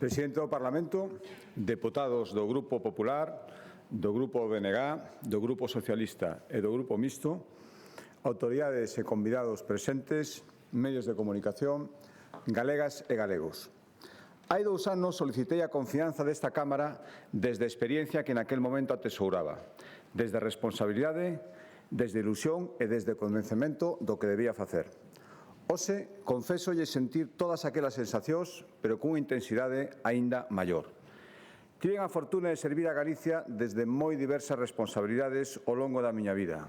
Presidente do Parlamento, deputados do Grupo Popular, do Grupo BNG, do Grupo Socialista e do Grupo Mixto, autoridades e convidados presentes, medios de comunicación, galegas e galegos. Hai 2 anos solicitei a confianza desta Cámara desde a experiencia que naquel momento atesouraba, desde a responsabilidade, desde a ilusión e desde o convencemento do que debía facer. Hoxe, confésolle sentir todas aquelas sensacións, pero cunha intensidade aínda maior. Tiven a fortuna de servir a Galicia desde moi diversas responsabilidades ao longo da miña vida,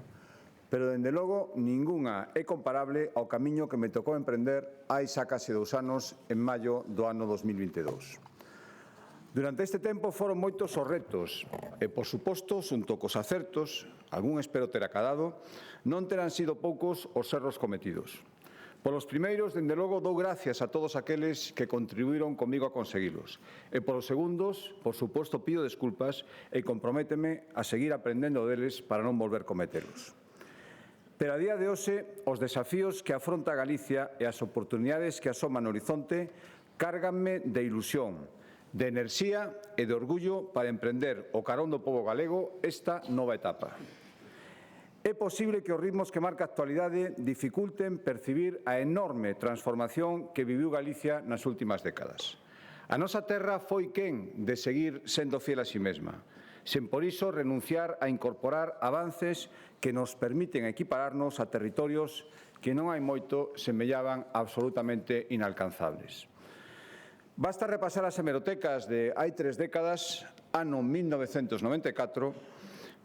pero, dende logo, ningunha é comparable ao camiño que me tocou emprender hai xa case 2 anos, en maio do ano 2022. Durante este tempo foron moitos os retos e, por suposto, xunto cos acertos, algún espero ter acadado, non terán sido poucos os erros cometidos. Polos primeiros, dende logo, dou gracias a todos aqueles que contribuíron comigo a conseguilos. E polos segundos, por suposto, pido desculpas e comprométeme a seguir aprendendo deles para non volver cometelos. Pero a día de hoxe, os desafíos que afronta Galicia e as oportunidades que asoman no horizonte cárganme de ilusión, de enerxía e de orgullo para emprender o carón do pobo galego esta nova etapa. É posible que os ritmos que marca a actualidade dificulten percibir a enorme transformación que viviu Galicia nas últimas décadas. A nosa terra foi quen de seguir sendo fiel a si mesma, sen por iso renunciar a incorporar avances que nos permiten equipararnos a territorios que non hai moito semellaban absolutamente inalcanzables. Basta repasar as hemerotecas de hai 3 décadas, ano 1994,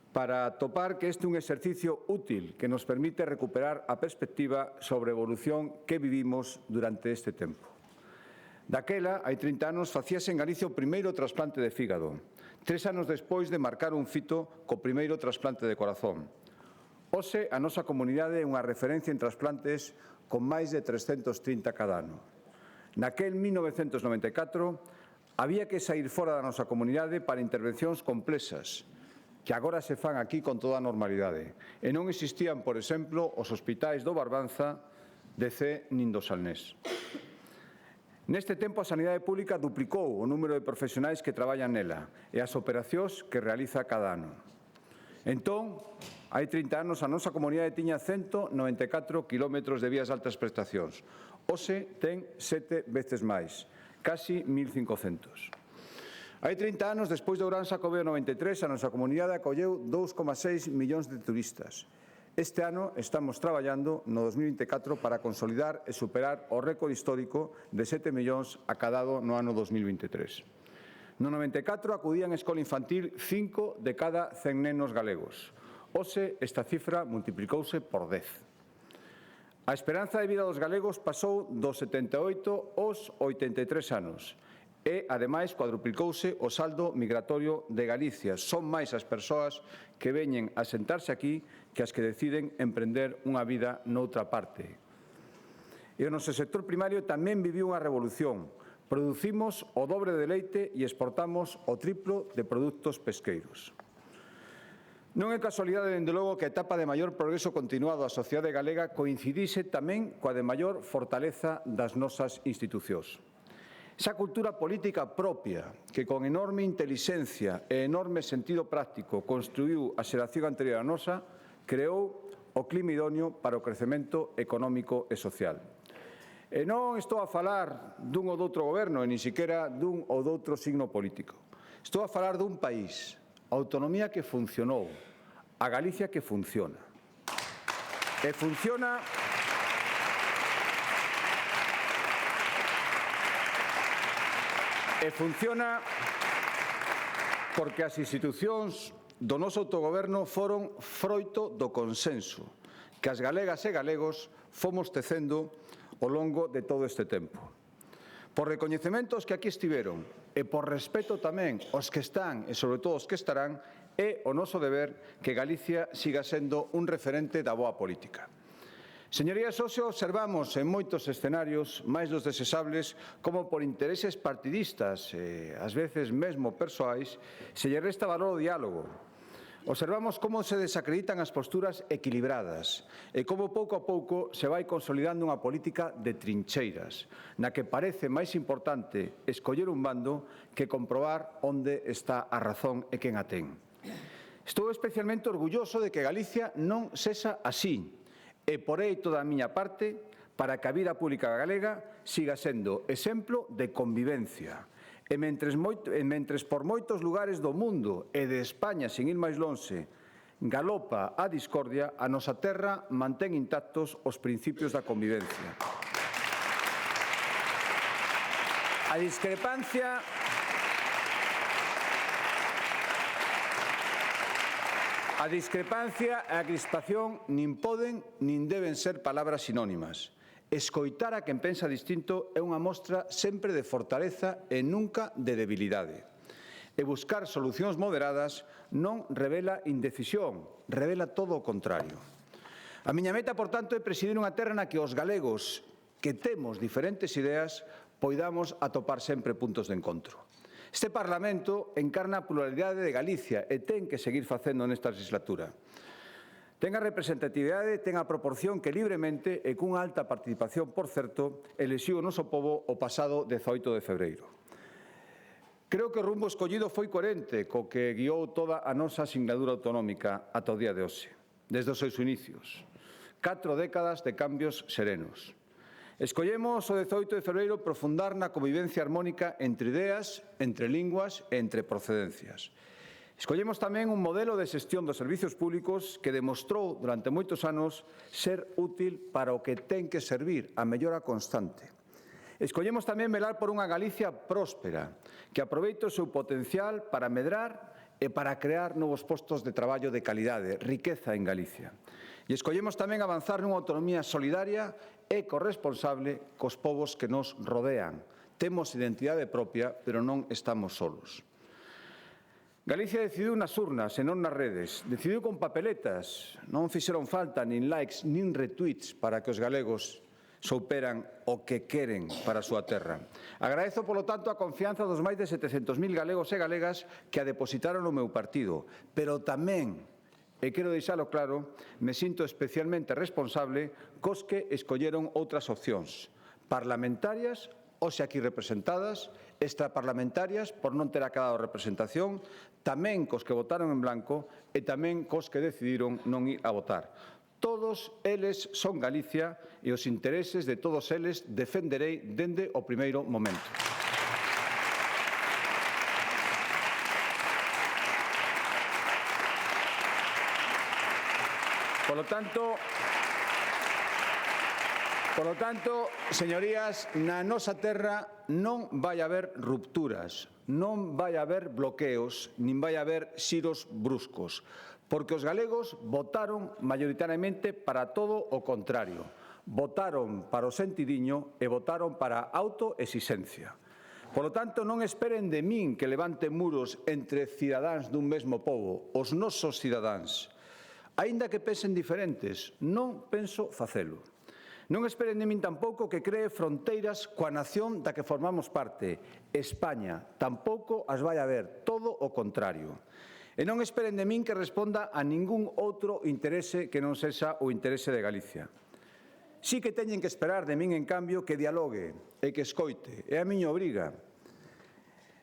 para atopar que este é un exercicio útil que nos permite recuperar a perspectiva sobre a evolución que vivimos durante este tempo. Daquela, hai 30 anos, facíase en Galicia o primeiro trasplante de fígado, 3 anos despois de marcar un fito co primeiro trasplante de corazón. Hoxe, a nosa comunidade é unha referencia en trasplantes con máis de 330 cada ano. Naquel 1994, había que saír fora da nosa comunidade para intervencións complexas, que agora se fan aquí con toda a normalidade. E non existían, por exemplo, os hospitais do Barbanza, de Cee nin do Salnés. Neste tempo, a sanidade pública duplicou o número de profesionais que traballan nela e as operacións que realiza cada ano. Entón, hai 30 anos, a nosa comunidade tiña 194 kilómetros de vías de altas prestacións. Hoxe ten 7 veces máis, casi 1.500. Hai 30 anos, despois do Gran Xacobeo 93, a nosa comunidade acolleu 2,6 millóns de turistas. Este ano estamos traballando no 2024 para consolidar e superar o récord histórico de 7 millóns acadado no ano 2023. No 94 acudían á escola infantil 5 de cada 100 nenos galegos. Hoxe esta cifra multiplicouse por 10. A esperanza de vida dos galegos pasou dos 78 aos 83 anos. E, ademais, cuadruplicouse o saldo migratorio de Galicia. Son máis as persoas que veñen a sentarse aquí que as que deciden emprender unha vida noutra parte. E o noso sector primario tamén viviu unha revolución. Producimos o dobre de leite e exportamos o triplo de produtos pesqueiros. Non é casualidade, dende logo, que a etapa de maior progreso continuado da sociedade galega coincidise tamén coa de maior fortaleza das nosas institucións. Esa cultura política propia que con enorme intelixencia e enorme sentido práctico construiu a xeración anterior a nosa, creou o clima idóneo para o crecemento económico e social. E non estou a falar dun ou doutro goberno, e nin sequera dun ou doutro signo político. Estou a falar dun país, a autonomía que funcionou, a Galicia que funciona. E funciona porque as institucións do noso autogoberno foron froito do consenso que as galegas e galegos fomos tecendo ao longo de todo este tempo. Por recoñecementos que aquí estiveron e por respeto tamén aos que están e, sobre todo, os que estarán, é o noso deber que Galicia siga sendo un referente da boa política. Señorías, hoxe observamos en moitos escenarios máis dos desesables como por intereses partidistas e, ás veces, mesmo persoais, se lle resta valor ao diálogo. Observamos como se desacreditan as posturas equilibradas e como pouco a pouco se vai consolidando unha política de trincheiras, na que parece máis importante escoller un bando que comprobar onde está a razón e quen a ten. Estou especialmente orgulloso de que Galicia non sexa así e porei toda a miña parte para que a vida pública galega siga sendo exemplo de convivencia. E mentres por moitos lugares do mundo e de España, sin ir máis lonxe, galopa a discordia, a nosa terra mantén intactos os principios da convivencia. A discrepancia e a crispación nin poden nin deben ser palabras sinónimas. Escoitar a quen pensa distinto é unha mostra sempre de fortaleza e nunca de debilidade. E buscar solucións moderadas non revela indecisión, revela todo o contrario. A miña meta, por tanto, é presidir unha terra na que os galegos que temos diferentes ideas poidamos atopar sempre puntos de encontro. Este Parlamento encarna a pluralidade de Galicia e ten que seguir facendo nesta legislatura. Ten a representatividade, ten a proporción que libremente e cunha alta participación, por certo, elixiu o noso pobo o pasado 18 de febreiro. Creo que o rumbo escollido foi coherente co que guiou toda a nosa singladura autonómica ata o día de hoxe, desde os seus inicios. 4 décadas de cambios serenos. Escollemos o 18 de febreiro profundar na convivencia armónica entre ideas, entre linguas e entre procedencias. Escollemos tamén un modelo de xestión dos servizos públicos que demostrou durante moitos anos ser útil para o que ten que servir, a mellora constante. Escollemos tamén velar por unha Galicia próspera, que aproveite o seu potencial para medrar e para crear novos postos de traballo de calidade, riqueza en Galicia. E escollemos tamén avanzar nunha autonomía solidaria e corresponsable cos povos que nos rodean. Temos identidade propia, pero non estamos solos. Galicia decidiu nas urnas e non nas redes, decidiu con papeletas, non fixeron falta nin likes nin retweets para que os galegos souperan o que queren para a súa terra. Agradezo, polo tanto, a confianza dos máis de 700.000 galegos e galegas que a depositaron no meu partido, pero tamén, e quero deixalo claro, me sinto especialmente responsable cos que escolleron outras opcións, parlamentarias, hoxe aquí representadas, extraparlamentarias, por non ter acabado representación, tamén cos que votaron en blanco e tamén cos que decidiron non ir a votar. Todos eles son Galicia e os intereses de todos eles defenderei dende o primeiro momento. Polo tanto, señorías, na nosa terra non vai haber rupturas, non vai haber bloqueos, nin vai haber xiros bruscos, porque os galegos votaron maioritariamente para todo o contrario. Votaron para o sentidiño e votaron para a autoexixencia. Polo tanto, non esperen de min que levante muros entre cidadáns dun mesmo pobo, os nosos cidadáns. Aínda que pensen diferentes, non penso facelo. Non esperen de min tampouco que cree fronteiras coa nación da que formamos parte, España. Tampouco as vai haber, todo o contrario. E non esperen de min que responda a ningún outro interese que non sexa o interese de Galicia. Sí que teñen que esperar de min, en cambio, que dialogue e que escoite. É a miña obriga.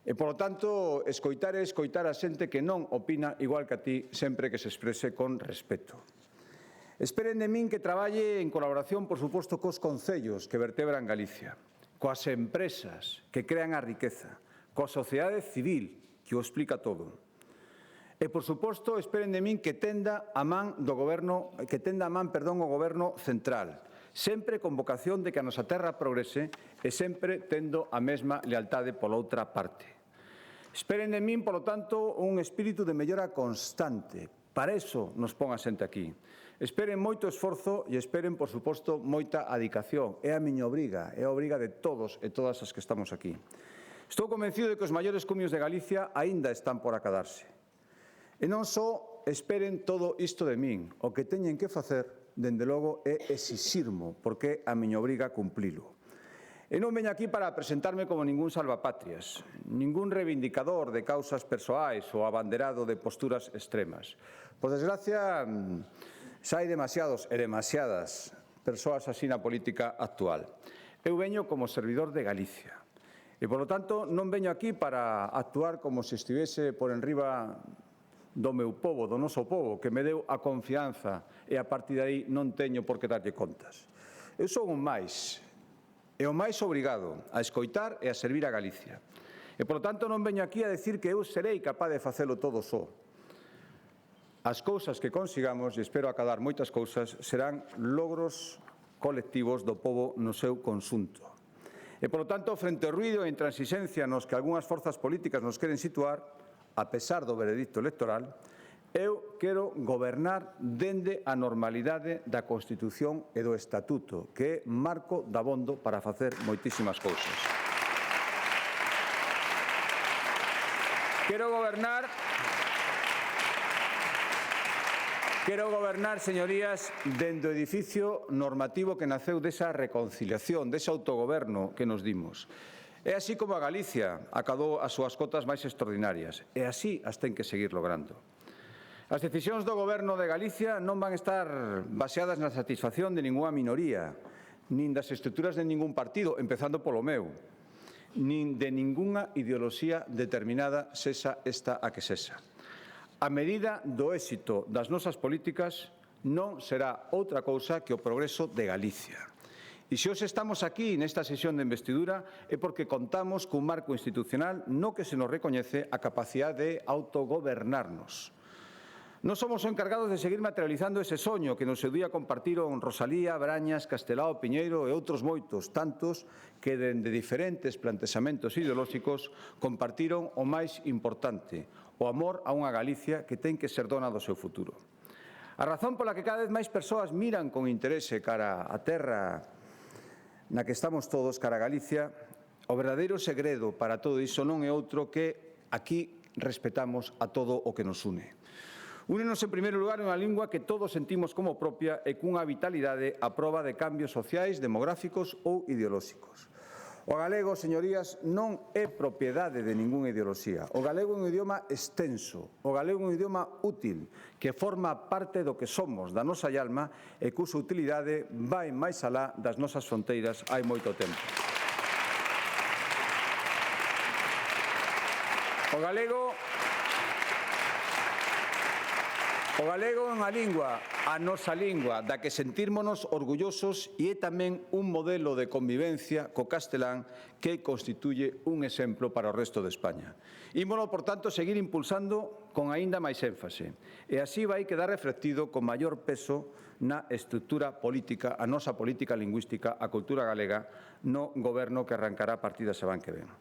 E, polo tanto, escoitar é escoitar a xente que non opina igual que a ti, sempre que se exprese con respeto. Esperen de min que traballe en colaboración, por suposto, cos concellos que vertebran Galicia, coas empresas que crean a riqueza, coa sociedade civil que o explica todo. E, por suposto, esperen de min que tenda a man o Goberno central, sempre con vocación de que a nosa terra progrese e sempre tendo a mesma lealtade pola outra parte. Esperen de min, polo tanto, un espírito de mellora constante. Para iso nos pon a xente aquí. Esperen moito esforzo e esperen, por suposto, moita adicación. É a miña obriga, é a obriga de todos e todas as que estamos aquí. Estou convencido de que os maiores cumios de Galicia aínda están por acadarse. E non só esperen todo isto de min, o que teñen que facer, dende logo, é exixirmo, porque é a miña obriga cumplilo. E non veño aquí para presentarme como ningún salvapatrias, ningún reivindicador de causas persoais ou abanderado de posturas extremas. Por desgracia, xa hai demasiados e demasiadas persoas así na política actual. Eu veño como servidor de Galicia. E, polo tanto, non veño aquí para actuar como se estivese por enriba do meu pobo, do noso pobo, que me deu a confianza e a partir de aí non teño por que darlle contas. Eu son un máis, e o máis obrigado a escoitar e a servir a Galicia. E, polo tanto, non veño aquí a decir que eu serei capaz de facelo todo só. As cousas que consigamos, e espero acadar moitas cousas, serán logros colectivos do pobo no seu conxunto. E, polo tanto, frente ao ruído e intransixencia nos que algunhas forzas políticas nos queren situar, a pesar do veredicto electoral, eu quero gobernar dende a normalidade da Constitución e do Estatuto, que é marco dabondo para facer moitísimas cousas. Quero gobernar, señorías, dende o edificio normativo que naceu desa reconciliación, dese autogoberno que nos dimos. É así como a Galicia acadou as súas cotas máis extraordinarias, e así as ten que seguir logrando. As decisións do Goberno de Galicia non van estar baseadas na satisfacción de ningunha minoría, nin das estruturas de ningún partido, empezando polo meu, nin de ningunha ideoloxía determinada, sexa esta a que sexa. A medida do éxito das nosas políticas non será outra cousa que o progreso de Galicia. E se hoxe estamos aquí nesta sesión de investidura é porque contamos cun marco institucional no que se nos recoñece a capacidade de autogobernarnos. Non somos os encargados de seguir materializando ese soño que no seu día compartiron Rosalía, Brañas, Castelao, Piñeiro e outros moitos, tantos que dende diferentes plantexamentos ideolóxicos compartiron o máis importante, o amor a unha Galicia que ten que ser dona do seu futuro. A razón pola que cada vez máis persoas miran con interese cara a terra na que estamos todos, cara a Galicia, o verdadeiro segredo para todo iso non é outro que aquí respetamos a todo o que nos une. Únenos, en primeiro lugar, unha lingua que todos sentimos como propia e cunha vitalidade a proba de cambios sociais, demográficos ou ideolóxicos. O galego, señorías, non é propiedade de ningunha ideoloxía. O galego é un idioma extenso, o galego é un idioma útil, que forma parte do que somos, da nosa alma, e cusa utilidade vai máis alá das nosas fronteiras hai moito tempo. O galego é unha lingua, a nosa lingua, da que sentírmonos orgullosos e é tamén un modelo de convivencia co castelán que constituye un exemplo para o resto de España. Ímolo, por tanto, seguir impulsando con aínda máis énfase e así vai quedar reflectido con maior peso na estrutura política, a nosa política lingüística, a cultura galega, no goberno que arrancará a partir da semana que ven.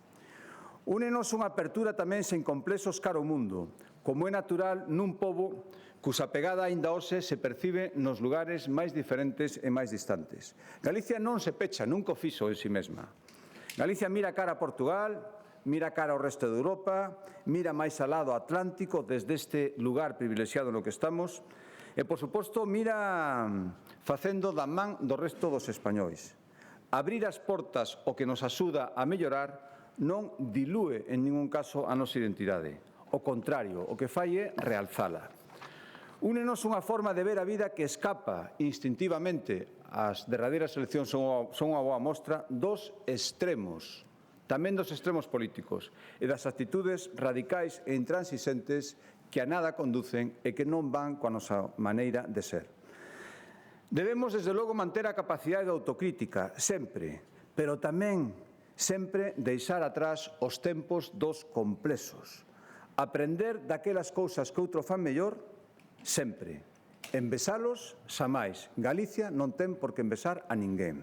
Únenos unha apertura tamén sen complexos cara ao mundo, como é natural nun pobo cusa pegada aínda hoxe se percibe nos lugares máis diferentes e máis distantes. Galicia non se pecha, nunca o fixo en si mesma. Galicia mira cara a Portugal, mira cara ao resto de Europa, mira máis ao lado Atlántico desde este lugar privilexiado no que estamos e, por suposto, mira facendo da man do resto dos españois. Abrir as portas o que nos axuda a mellorar non dilúe en ningún caso a nosa identidade. O contrario, o que fai é realzala. Únenos unha forma de ver a vida que escapa instintivamente. As derradeiras eleccións son unha boa mostra dos extremos, tamén dos extremos políticos e das actitudes radicais e intransixentes que a nada conducen e que non van coa nosa maneira de ser. Debemos, desde logo, manter a capacidade de autocrítica, sempre, pero tamén sempre deixar atrás os tempos dos complexos. Aprender daquelas cousas que outro fan mellor, sempre. Envesalos, xamais. Galicia non ten por que envesar a ninguén.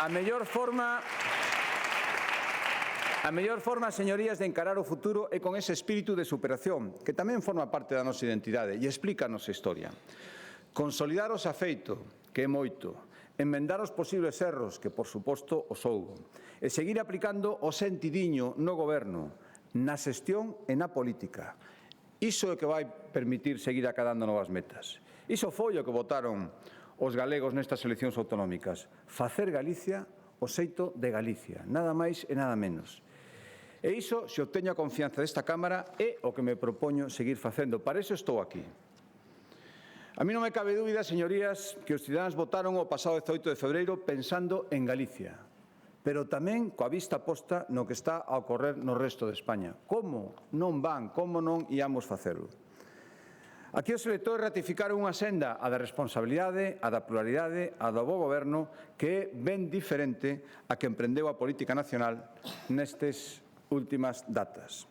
A mellor forma, señorías, de encarar o futuro é con ese espírito de superación, que tamén forma parte da nosa identidade e explica a nosa historia. Consolidar o xa feito, que é moito, enmendar os posibles erros, que, por suposto, os houbo, e seguir aplicando o sentidiño no goberno, na xestión e na política. Iso é o que vai permitir seguir acadando novas metas. Iso foi o que votaron os galegos nestas eleccións autonómicas. Facer Galicia o xeito de Galicia, nada máis e nada menos. E iso, se obteño a confianza desta Cámara, é o que me propoño seguir facendo. Para iso estou aquí. A mí non me cabe dúbida, señorías, que os cidadáns votaron o pasado 18 de febreiro pensando en Galicia, pero tamén coa vista posta no que está a ocorrer no resto de España. Como non non íamos facelo? Aquí os electores ratificaron unha senda, a da responsabilidade, a da pluralidade, a do bo goberno, que é ben diferente a que emprendeu a política nacional nestes últimas datas.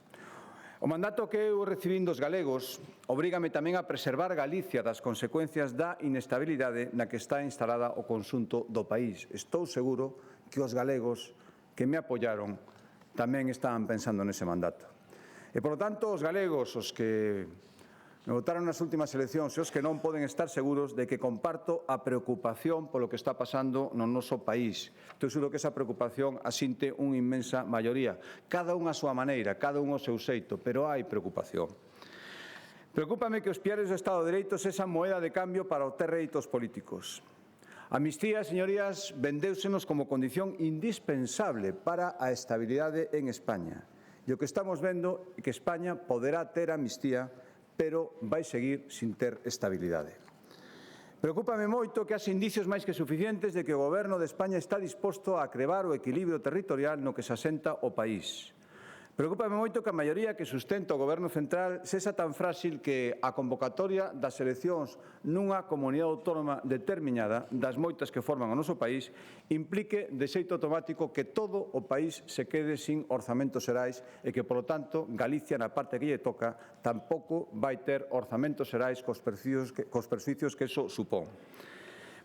O mandato que eu recibín dos galegos obrígame tamén a preservar Galicia das consecuencias da inestabilidade na que está instalada o conxunto do país. Estou seguro que os galegos que me apoiaron tamén estaban pensando nese mandato. E, polo tanto, os galegos, os que me votaron nas últimas eleccións e os que non poden estar seguros de que comparto a preocupación polo que está pasando no noso país. Estou seguro que esa preocupación asinte unha inmensa maioría. Cada un a súa maneira, cada un o seu xeito, pero hai preocupación. Preocúpame que os piares do Estado de Dereito sexan moeda de cambio para obter réditos políticos. A amnistía, señorías, vendéusenos como condición indispensable para a estabilidade en España. E o que estamos vendo é que España poderá ter amnistía, pero vai seguir sin ter estabilidade. Preocúpame moito que haxe indicios máis que suficientes de que o Goberno de España está disposto a crebar o equilibrio territorial no que se asenta o país. Preocúpame moito que a maioría que sustenta o Goberno central sexa tan frágil que a convocatoria das eleccións nunha comunidade autónoma determinada, das moitas que forman o noso país, implique de xeito automático que todo o país se quede sin orzamentos xerais e que, polo tanto, Galicia, na parte que lle toca, tampouco vai ter orzamentos xerais cos perxuicios que iso supón.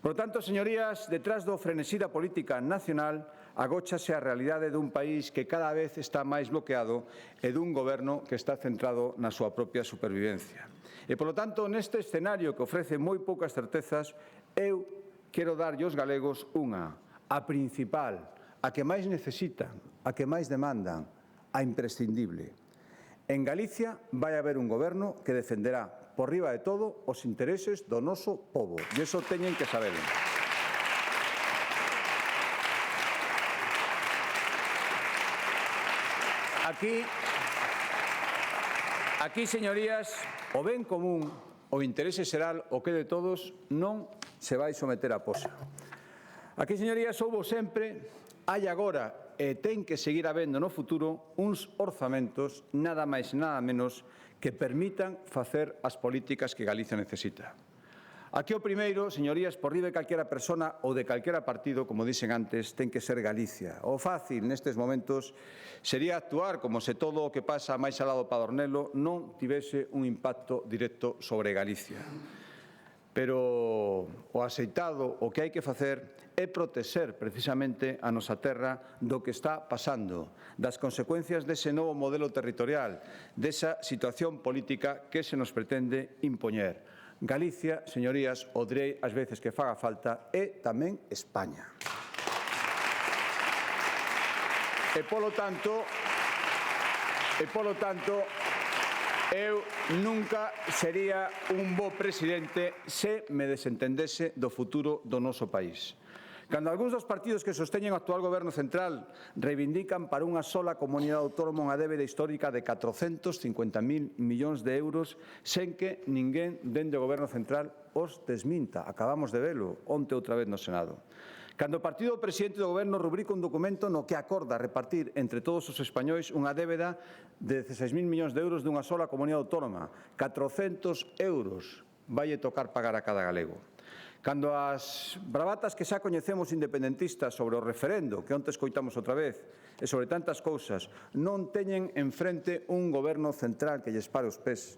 Por tanto, señorías, detrás do frenesí da política nacional agóchase a realidade dun país que cada vez está máis bloqueado e dun goberno que está centrado na súa propia supervivencia. E, polo tanto, neste escenario que ofrece moi poucas certezas, eu quero darlle aos galegos unha, a principal, a que máis necesitan, a que máis demandan, a imprescindible. En Galicia vai haber un goberno que defenderá por riba de todo os intereses do noso pobo. E iso teñen que saberlo. Aquí, señorías, o ben común, o interese xeral, o que de todos, non se vai someter a posa. Aquí, señorías, houbo sempre, hai agora e ten que seguir habendo no futuro uns orzamentos, nada máis e nada menos, que permitan facer as políticas que Galicia necesita. Aquí o primeiro, señorías, por riba de calquera persona ou de calquera partido, como dixen antes, ten que ser Galicia. O fácil nestes momentos sería actuar como se todo o que pasa máis alá do Padornelo non tivese un impacto directo sobre Galicia. Pero o aceitado, o que hai que facer é protexer precisamente a nosa terra do que está pasando, das consecuencias dese novo modelo territorial, desa situación política que se nos pretende impoñer. Galicia, señorías, o direi as veces que faga falta, é tamén España. E polo tanto, eu nunca sería un bo presidente se me desentendese do futuro do noso país. Cando algúns dos partidos que sosteñen o actual Goberno central reivindican para unha sola comunidade autónoma unha débeda histórica de 450.000 millóns de euros sen que ninguén dende o Goberno central os desminta. Acabamos de velo onte outra vez no Senado. Cando o partido do presidente do Goberno rubrica un documento no que acorda repartir entre todos os españois unha débeda de 16.000 millóns de euros dunha sola comunidade autónoma, 400 euros vai tocar pagar a cada galego. Cando as bravatas que xa coñecemos independentistas sobre o referendo, que onte escoitamos outra vez, e sobre tantas cousas, non teñen enfrente un goberno central que lles pare os pés,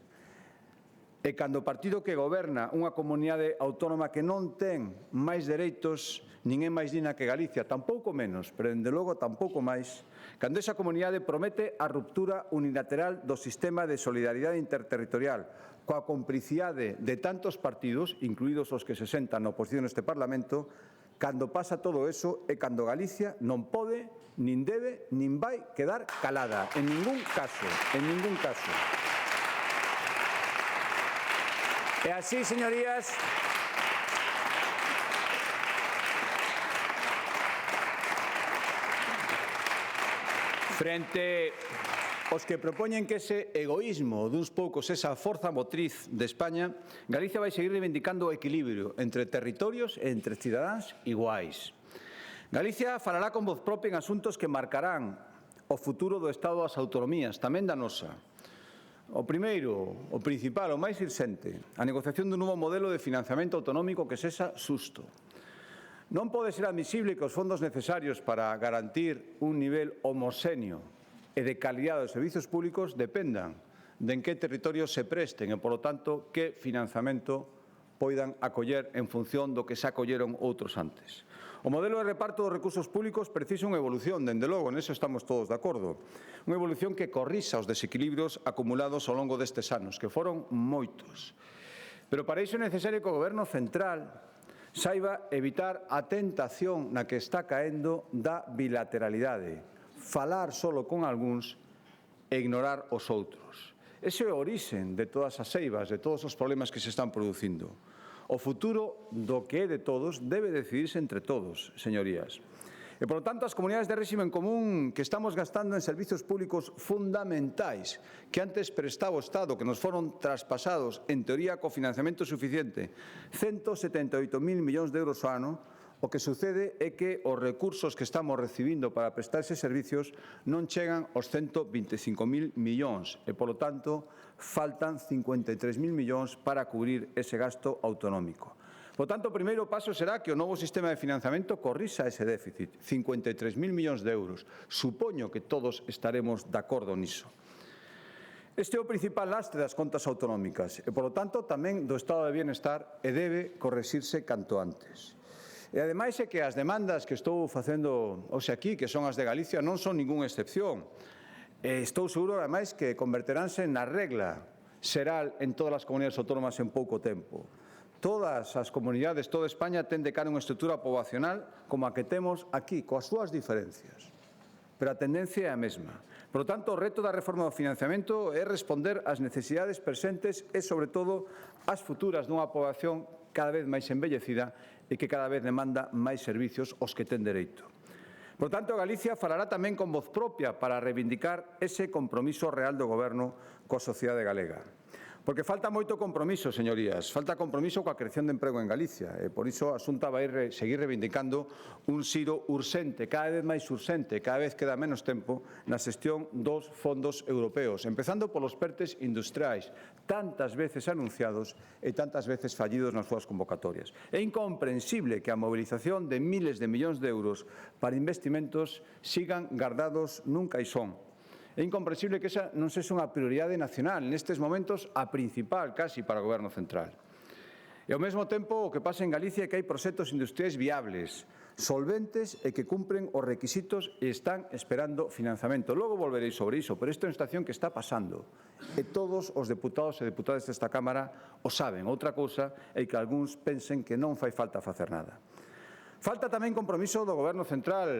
e cando o partido que goberna unha comunidade autónoma que non ten máis dereitos, nin é máis digna que Galicia, tampouco menos, pero, dende logo, tampouco máis, cando esa comunidade promete a ruptura unilateral do sistema de solidaridade interterritorial, coa complicidade de tantos partidos, incluídos os que se sentan na oposición neste Parlamento, cando pasa todo eso é cando Galicia non pode, nin debe, nin vai quedar calada. En ningún caso, en ningún caso. E así, señorías, frente aos que propoñen que ese egoísmo duns poucos, esa forza motriz de España, Galicia vai seguir reivindicando o equilibrio entre territorios e entre cidadáns iguais. Galicia falará con voz propia en asuntos que marcarán o futuro do Estado das autonomías, tamén da nosa. O primeiro, o principal, o máis urxente, a negociación dun novo modelo de financiamento autonómico que sexa xusto. Non pode ser admisible que os fondos necesarios para garantir un nivel homoxéneo e de calidad dos servizos públicos dependan de en que territorios se presten e, polo tanto, que financiamento poidan acoller en función do que se acolleron outros antes. O modelo de reparto dos recursos públicos precisa unha evolución, dende logo, neso estamos todos de acordo. Unha evolución que corrixa os desequilibrios acumulados ao longo destes anos, que foron moitos. Pero para iso é necesario que o Goberno central saiba evitar a tentación na que está caendo da bilateralidade, falar solo con algúns e ignorar os outros. Ese é o orixen de todas as eivas, de todos os problemas que se están producindo. O futuro do que é de todos debe decidirse entre todos, señorías. E, por lo tanto, as comunidades de réxime común que estamos gastando en servizos públicos fundamentais que antes prestaba o Estado, que nos foron traspasados, en teoría, co financiamento suficiente, 178.000 millóns de euros ao ano, o que sucede é que os recursos que estamos recibindo para prestar eses servicios non chegan aos 125.000 millóns e, polo tanto, faltan 53.000 millóns para cubrir ese gasto autonómico. Por tanto, o primeiro paso será que o novo sistema de financiamento corrixa ese déficit, 53.000 millóns de euros. Supoño que todos estaremos de acordo niso. Este é o principal lastre das contas autonómicas e, polo tanto, tamén do estado de bienestar e debe correxirse canto antes. E, ademais, é que as demandas que estou facendo hoxe aquí, que son as de Galicia, non son ningunha excepción. Estou seguro, ademais, que converteránse na regla xeral en todas as comunidades autónomas en pouco tempo. Todas as comunidades, toda España, ten de cara unha estrutura poboacional como a que temos aquí, coas súas diferencias. Pero a tendencia é a mesma. Por lo tanto, o reto da reforma do financiamento é responder ás necesidades presentes e, sobre todo, ás futuras dunha poboación cada vez máis envellecida e que cada vez demanda máis servizos aos que ten dereito. Por tanto, Galicia falará tamén con voz propia para reivindicar ese compromiso real do Goberno coa sociedade galega. Porque falta moito compromiso, señorías, falta compromiso coa creación de emprego en Galicia e por iso a Xunta vai seguir reivindicando un xiro urxente, cada vez máis urxente, cada vez queda menos tempo na xestión dos fondos europeos, empezando polos PERTEs industriais, tantas veces anunciados e tantas veces fallidos nas súas convocatorias. É incomprensible que a mobilización de miles de millóns de euros para investimentos sigan guardados nun caixón. É incomprensible que esa non sexa unha prioridade nacional, nestes momentos a principal casi para o Goberno central. E ao mesmo tempo o que pasa en Galicia é que hai proxectos industriais viables, solventes e que cumpren os requisitos e están esperando financiamento. Logo volverei sobre iso, pero isto é unha situación que está pasando e todos os deputados e deputadas desta Cámara o saben. Outra cousa é que algúns pensen que non fai falta facer nada. Falta tamén compromiso do Goberno central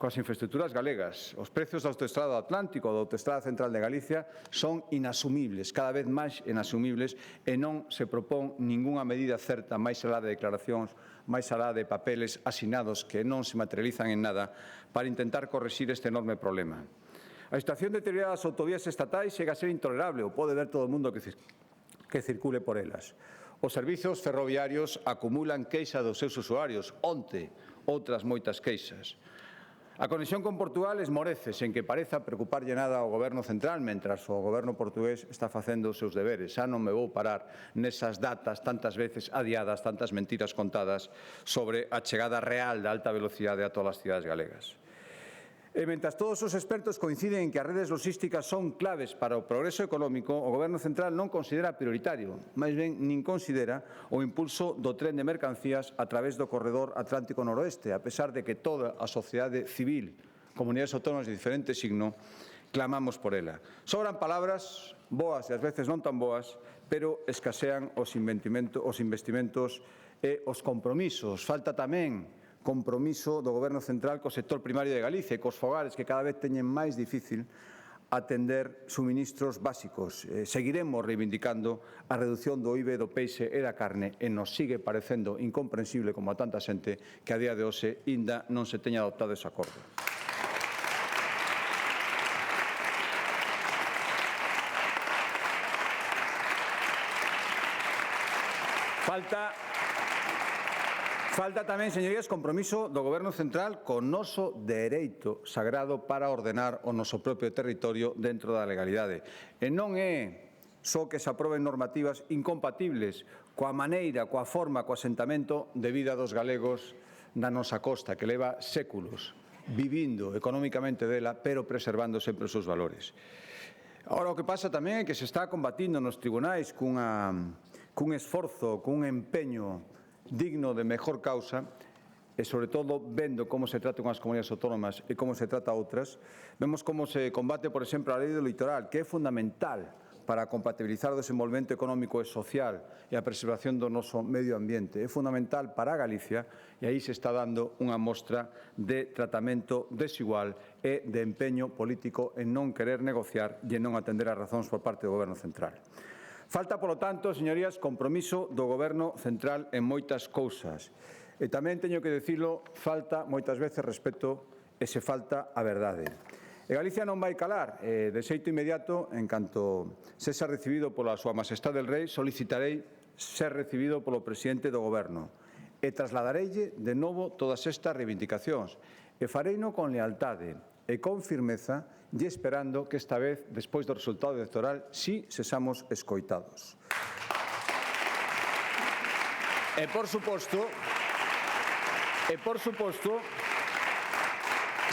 coas infraestructuras galegas. Os prezos da autoestrada do Atlántico ou da autoestrada central de Galicia son inasumibles, cada vez máis inasumibles, e non se propón ningunha medida certa, máis alá de declaracións, máis alá de papeles asinados que non se materializan en nada, para intentar corrixir este enorme problema. A situación deteriorada das autovías estatais chega a ser intolerable, o pode ver todo o mundo que circule por elas. Os servizos ferroviarios acumulan queixa dos seus usuarios, onte outras moitas queixas. A conexión con Portugal esmorece, sen que pareza preocuparlle nada ao Goberno central, mentras o Goberno portugués está facendo os seus deberes. Xa non me vou parar nesas datas tantas veces adiadas, tantas mentiras contadas sobre a chegada real da alta velocidade a todas as cidades galegas. E mentras todos os expertos coinciden en que as redes logísticas son claves para o progreso económico, o Goberno central non considera prioritario, máis ben nin considera o impulso do tren de mercancías a través do corredor Atlántico Noroeste, a pesar de que toda a sociedade civil, comunidades autónomas de diferente signo, clamamos por ela. Sobran palabras boas e ás veces non tan boas, pero escasean os investimentos e os compromisos. Falta tamén compromiso do Goberno central co sector primario de Galicia e cos fogares que cada vez teñen máis difícil atender suministros básicos. Seguiremos reivindicando a redución do IVA do peixe e da carne e nos sigue parecendo incomprensible, como a tanta xente, que a día de hoxe ainda non se teña adoptado ese acordo. Falta tamén, señorías, compromiso do Goberno central co noso dereito sagrado para ordenar o noso propio territorio dentro da legalidade. E non é só que se aproben normativas incompatibles coa maneira, coa forma, co asentamento de vida dos galegos na nosa costa, que leva séculos vivindo económicamente dela, pero preservando sempre os seus valores. Agora, o que pasa tamén é que se está combatindo nos tribunais cun esforzo, cun empeño digno de mejor causa e, sobre todo, vendo como se trata unhas comunidades autónomas e como se trata outras, vemos como se combate, por exemplo, a lei do litoral, que é fundamental para compatibilizar o desenvolvemento económico e social e a preservación do noso medio ambiente. É fundamental para Galicia e aí se está dando unha mostra de tratamento desigual e de empeño político en non querer negociar e en non atender as razóns por parte do Goberno central. Falta, polo tanto, señorías, compromiso do Goberno central en moitas cousas. E tamén teño que dicilo, falta moitas veces respeto e se falta a verdade. E Galicia non vai calar. De xeito inmediato, en canto sexa recibido pola Súa Majestade el Rei, solicitarei ser recibido polo presidente do Goberno e trasladareille de novo todas estas reivindicacións. E fareino con lealtade e con firmeza e esperando que esta vez, despois do resultado electoral, si sexamos escoitados. E, por suposto,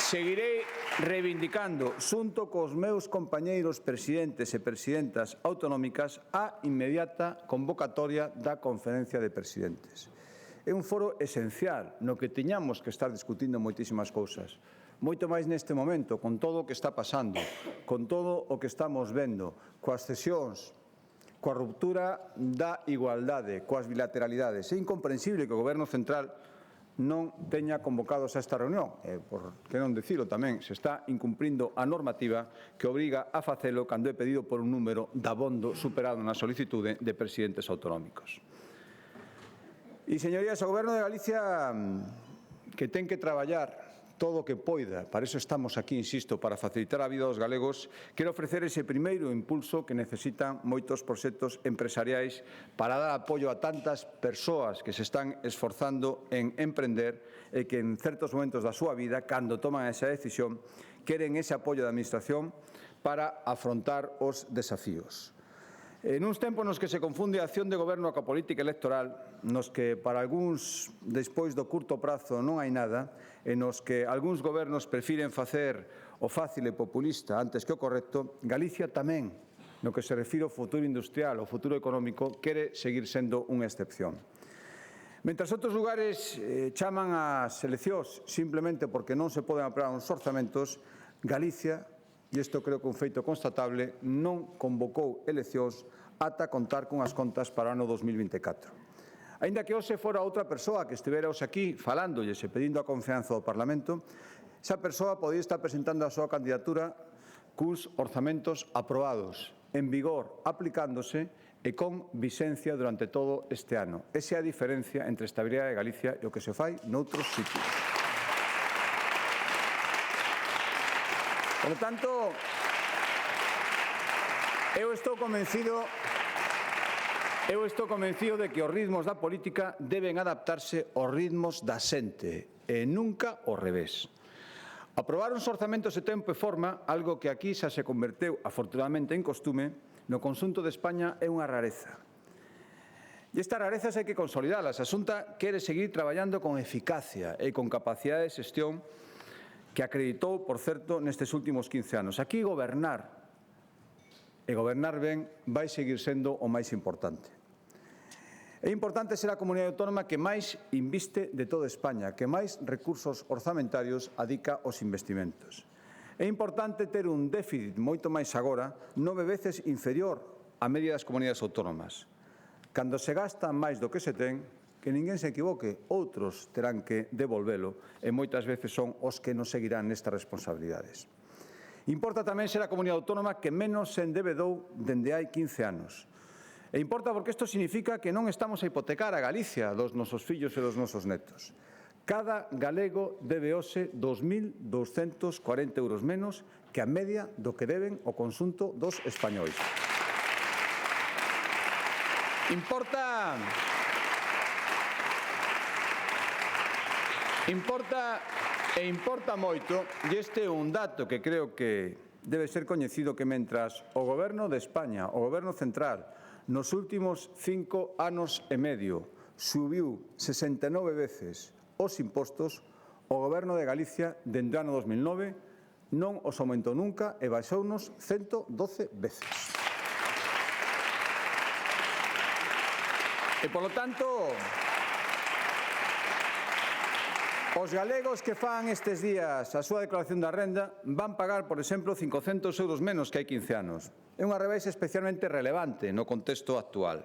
seguirei reivindicando, xunto cos meus compañeiros presidentes e presidentas autonómicas, a inmediata convocatoria da Conferencia de Presidentes. É un foro esencial no que tiñamos que estar discutindo moitísimas cousas. Moito máis neste momento, con todo o que está pasando, con todo o que estamos vendo, coas cesións, coa ruptura da igualdade, coas bilateralidades. É incomprensible que o Goberno central non teña convocados a esta reunión. Por que non dicilo tamén, se está incumprindo a normativa que obriga a facelo cando é pedido por un número dabondo superado na solicitude de presidentes autonómicos. E, señorías, o Goberno de Galicia, que ten que traballar todo o que poida, para iso estamos aquí, insisto, para facilitar a vida dos galegos, quero ofrecer ese primeiro impulso que necesitan moitos proxectos empresariais para dar apoio a tantas persoas que se están esforzando en emprender e que en certos momentos da súa vida, cando toman esa decisión, queren ese apoio da Administración para afrontar os desafíos. En uns tempos nos que se confunde a acción de goberno coa política electoral, nos que para algúns despois do curto prazo non hai nada, e nos que algúns gobernos prefiren facer o fácil e populista antes que o correcto, Galicia tamén, no que se refire ao futuro industrial, ao futuro económico, quere seguir sendo unha excepción. Mentras outros lugares chaman ás eleccións simplemente porque non se poden aprobar uns orzamentos, Galicia, e isto creo que é un feito constatable, non convocou eleccións ata contar cunhas contas para o ano 2024. Aínda que hoxe fora outra persoa que estivera hoxe aquí falándolles e pedindo a confianza do Parlamento, esa persoa podía estar presentando a súa candidatura cuns orzamentos aprobados, en vigor, aplicándose e con vixencia durante todo este ano. Esa é a diferencia entre a estabilidade de Galicia e o que se fai noutros sitios. Por lo tanto, eu estou convencido de que os ritmos da política deben adaptarse aos ritmos da xente e nunca ao revés. Aprobar uns orzamentos de tempo e forma, algo que aquí xa se converteu afortunadamente en costume, no conxunto de España é unha rareza. E estas rarezas hai que consolidalas. A Xunta quere seguir traballando con eficacia e con capacidade de xestión que acreditou, por certo, nestes últimos 15 anos. Aquí gobernar, e gobernar ben, vai seguir sendo o máis importante. É importante ser a comunidade autónoma que máis inviste de toda España, que máis recursos orzamentarios adica aos investimentos. É importante ter un déficit moito máis agora, 9 veces inferior á media das comunidades autónomas. Cando se gasta máis do que se ten, que ninguén se equivoque, outros terán que devolvelo e moitas veces son os que nos seguirán nestas responsabilidades. Importa tamén ser a comunidade autónoma que menos se endebedou dende hai 15 anos. E importa porque isto significa que non estamos a hipotecar a Galicia dos nosos fillos e dos nosos netos. Cada galego debe hoxe 2.240 euros menos que a media do que deben o conxunto dos españois. Importa moito, e este é un dato que creo que debe ser coñecido, que mentras o Goberno de España, o Goberno central, nos últimos 5 anos e medio subiu 69 veces os impostos, o Goberno de Galicia, dende o ano 2009, non os aumentou nunca e baixounos 112 veces. E, polo tanto, os galegos que fan estes días a súa declaración da renda van pagar, por exemplo, 500 euros menos que hai 15 anos. É unha rebaixa especialmente relevante no contexto actual.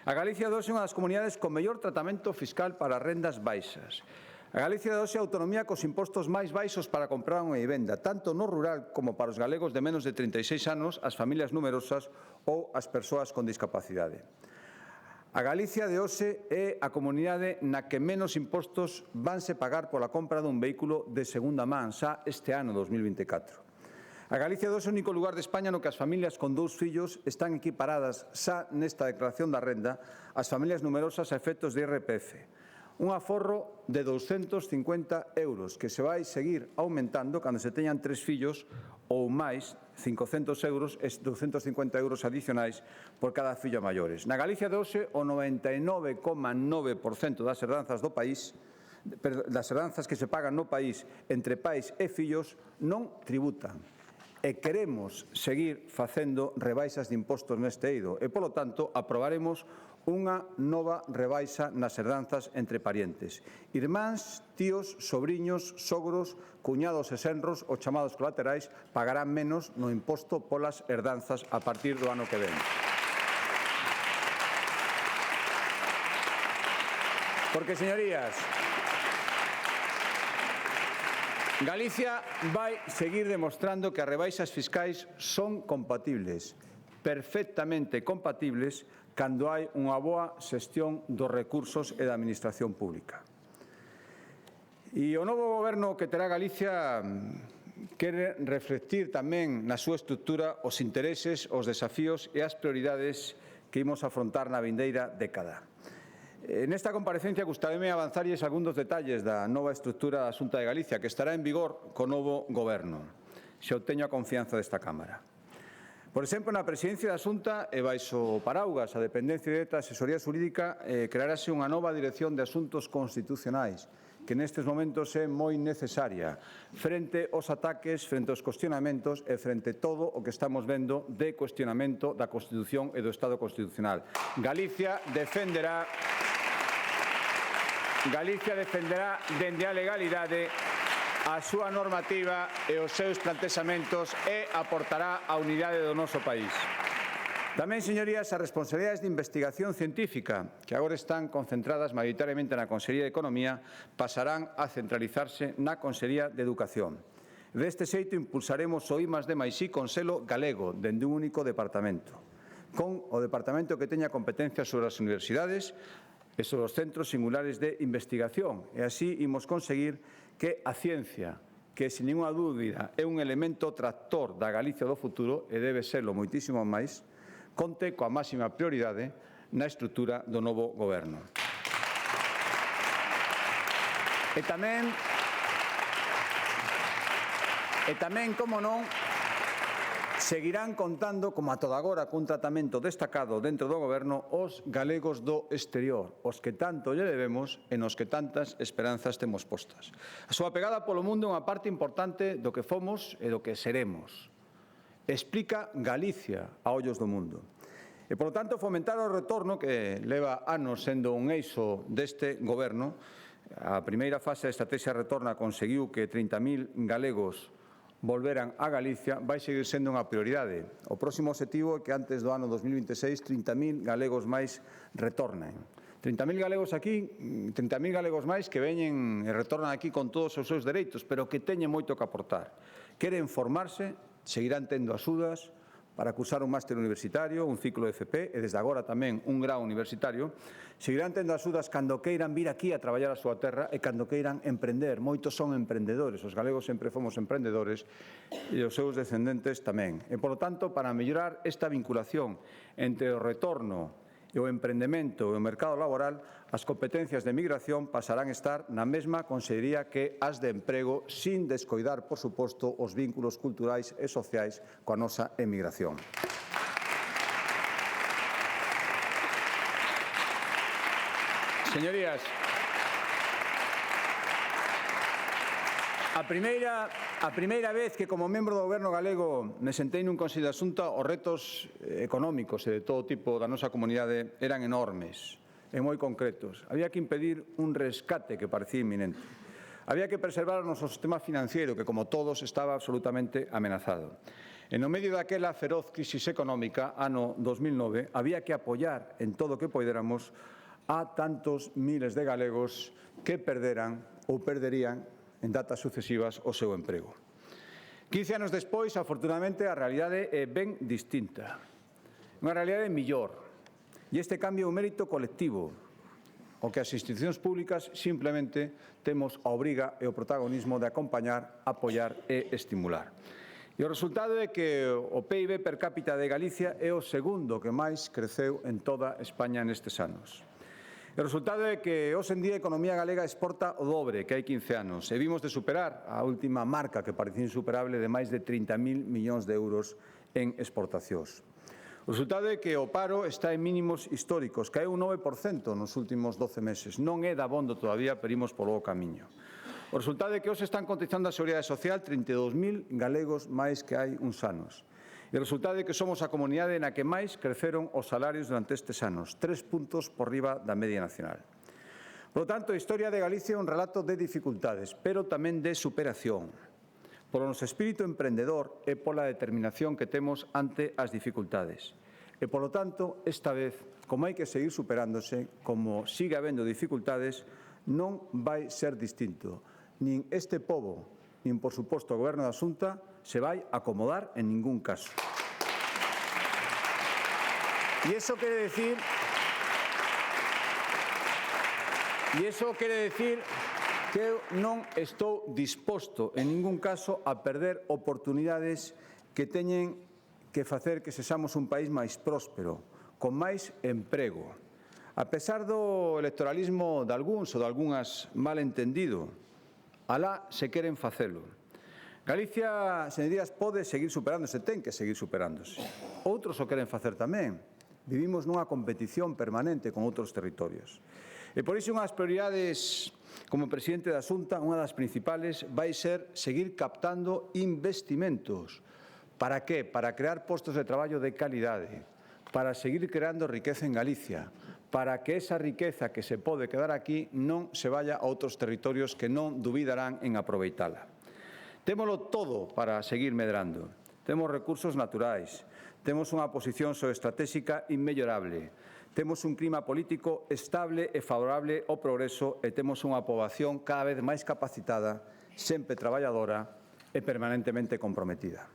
A Galicia de hoxe é unha das comunidades con mellor tratamento fiscal para rendas baixas. A Galicia de hoxe é a autonomía cos impostos máis baixos para comprar unha vivenda, tanto no rural como para os galegos de menos de 36 anos, as familias numerosas ou as persoas con discapacidade. A Galicia de hoxe é a comunidade na que menos impostos vanse pagar pola compra dun vehículo de segunda man xa este ano 2024. A Galicia de hoxe é o único lugar de España no que as familias con 2 fillos están equiparadas xa nesta declaración da renda ás familias numerosas a efectos de IRPF. Un aforro de 250 euros que se vai seguir aumentando cando se teñan 3 fillos ou máis, 500 euros e 250 euros adicionais por cada fillo maiores. Na Galicia de hoxe, o 99,9% das herdanzas do país, das herdanzas que se pagan no país entre pais e fillos, non tributan. E queremos seguir facendo rebaixas de impostos neste eido e, polo tanto, aprobaremos unha nova rebaixa nas herdanzas entre parientes. Irmáns, tíos, sobriños, sogros, cuñados e senros, os chamados colaterais, pagarán menos no imposto polas herdanzas a partir do ano que ven. Porque, señorías, Galicia vai seguir demostrando que as rebaixas fiscais son compatibles, perfectamente compatibles, cando hai unha boa xestión dos recursos e da administración pública. E o novo goberno que terá Galicia quere reflectir tamén na súa estrutura os intereses, os desafíos e as prioridades que imos afrontar na vindeira década. Nesta comparecencia gustaréme avanzarlles algún dos detalles da nova estrutura da Xunta de Galicia que estará en vigor co novo goberno, se obteño a confianza desta Cámara. Por exemplo, na presidencia da Xunta e baixo paraugas a dependencia directa da asesoría xurídica crearase unha nova dirección de asuntos constitucionais que nestes momentos é moi necesaria frente aos ataques, frente aos cuestionamentos e frente a todo o que estamos vendo de cuestionamento da Constitución e do Estado Constitucional. Galicia defenderá dende a legalidade a súa normativa e os seus plantexamentos e aportará a unidade do noso país. Tamén, señorías, as responsabilidades de investigación científica, que agora están concentradas maioritariamente na Consellería de Economía, pasarán a centralizarse na Consellería de Educación. Deste xeito, impulsaremos o I+D+I con selo galego, dende un único departamento, con o departamento que teña competencias sobre as universidades e sobre os centros singulares de investigación. E así imos conseguir que a ciencia, que, sin ninguna dúbida, é un elemento tractor da Galicia do futuro, e debe serlo moitísimo máis, conte coa máxima prioridade na estrutura do novo goberno. E tamén, como non, seguirán contando, como a toda agora, cun tratamento destacado dentro do goberno os galegos do exterior, os que tanto lle debemos e nos que tantas esperanzas temos postas. A súa pegada polo mundo é unha parte importante do que fomos e do que seremos. Explica Galicia a ollos do mundo. E, polo tanto, fomentar o retorno, que leva anos sendo un eixo deste goberno. A primeira fase da estrategia retorna conseguiu que 30.000 galegos volveran a Galicia, vai seguir sendo unha prioridade. O próximo objetivo é que antes do ano 2026 30.000 galegos máis retornen. 30.000 galegos aquí, 30.000 galegos máis que veñen e retornan aquí con todos os seus dereitos, pero que teñen moito que aportar. Queren formarse, seguirán tendo axudas para cursar un máster universitario, un ciclo de FP e desde agora tamén un grau universitario, seguirán tendo axudas cando queiran vir aquí a traballar a súa terra e cando queiran emprender. Moitos son emprendedores, os galegos sempre fomos emprendedores e os seus descendentes tamén. E, polo tanto, para mellorar esta vinculación entre o retorno e o emprendemento e o mercado laboral, as competencias de migración pasarán a estar na mesma consellería que as de emprego, sin descoidar, por suposto, os vínculos culturais e sociais coa nosa emigración. Señorías, a primeira vez que como membro do Goberno galego me sentei nun Consello de Xunta, os retos económicos e de todo tipo da nosa comunidade eran enormes e moi concretos. Había que impedir un rescate que parecía inminente. Había que preservar o noso sistema financiero que, como todos, estaba absolutamente amenazado. E no medio daquela feroz crisis económica, ano 2009, había que apoiar en todo o que poidéramos a tantos miles de galegos que perderan ou perderían en datas sucesivas o seu emprego. 15 anos despois, afortunadamente, a realidade é ben distinta. Unha realidade mellor. E este cambio é un mérito colectivo, o que as institucións públicas simplemente temos a obriga e o protagonismo de acompañar, apoiar e estimular. E o resultado é que o PIB per cápita de Galicia é o segundo que máis creceu en toda España nestes anos. O resultado é que, hoxe en día, a economía galega exporta o dobre que hai 15 anos e vimos de superar a última marca que parecía insuperable de máis de 30.000 millóns de euros en exportacións. O resultado é que o paro está en mínimos históricos, caeu un 9% nos últimos 12 meses. Non é dabondo todavía, pero imos polo camiño. O resultado é que hoxe están cotizando a Seguridade Social 32.000 galegos máis que hai uns anos. E o resultado é que somos a comunidade na que máis creceron os salarios durante estes anos, 3 puntos por riba da media nacional. Por lo tanto, a historia de Galicia é un relato de dificultades, pero tamén de superación, polo noso espírito emprendedor e pola determinación que temos ante as dificultades. E, polo tanto, esta vez, como hai que seguir superándose, como sigue habendo dificultades, non vai ser distinto. Nin este pobo, nin, por suposto, o Goberno da Xunta, se vai acomodar en ningún caso. E iso quere decir que eu non estou disposto en ningún caso a perder oportunidades que teñen que facer que sexamos un país máis próspero, con máis emprego. A pesar do electoralismo de algúns ou de algunhas mal entendido, alá se queren facelo. Galicia, señorías, pode seguir superándose, ten que seguir superándose. Outros o queren facer tamén. Vivimos nunha competición permanente con outros territorios. E por iso unhas prioridades como presidente da Xunta, unha das principales vai ser seguir captando investimentos. Para que? Para crear postos de traballo de calidade, para seguir creando riqueza en Galicia, para que esa riqueza que se pode quedar aquí non se vaya a outros territorios que non dubidarán en aproveitala. Témolo todo para seguir medrando. Temos recursos naturais, temos unha posición xeoestratéxica inmellorable, temos un clima político estable e favorable ao progreso e temos unha poboación cada vez máis capacitada, sempre traballadora e permanentemente comprometida.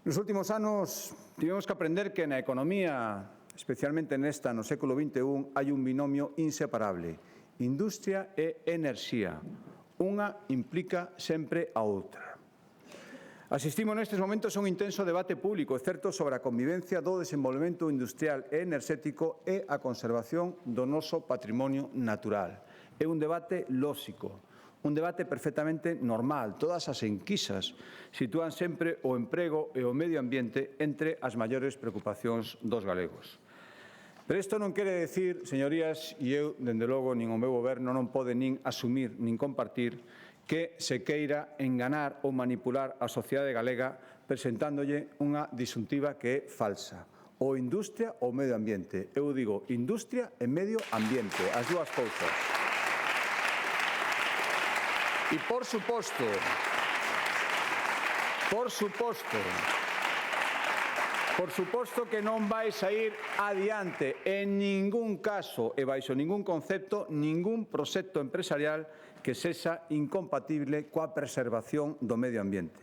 Nos últimos anos tivemos que aprender que na economía, especialmente nesta, no século XXI, hai un binomio inseparable, industria e enerxía. Unha implica sempre a outra. Asistimos nestes momentos a un intenso debate público e certo sobre a convivencia do desenvolvemento industrial e enerxético e a conservación do noso patrimonio natural. É un debate lóxico, un debate perfectamente normal. Todas as enquisas sitúan sempre o emprego e o medio ambiente entre as maiores preocupacións dos galegos. Pero isto non quere decir, señorías, e eu, dende logo, nin o meu goberno non pode nin asumir nin compartir que se queira enganar ou manipular a sociedade galega presentándolle unha disyuntiva que é falsa. Ou industria ou medio ambiente. Eu digo industria e medio ambiente, as dúas cousas. E por suposto que non vai sair adiante en ningún caso e baixo ningún concepto, ningún proxecto empresarial que sexa incompatible coa preservación do medio ambiente.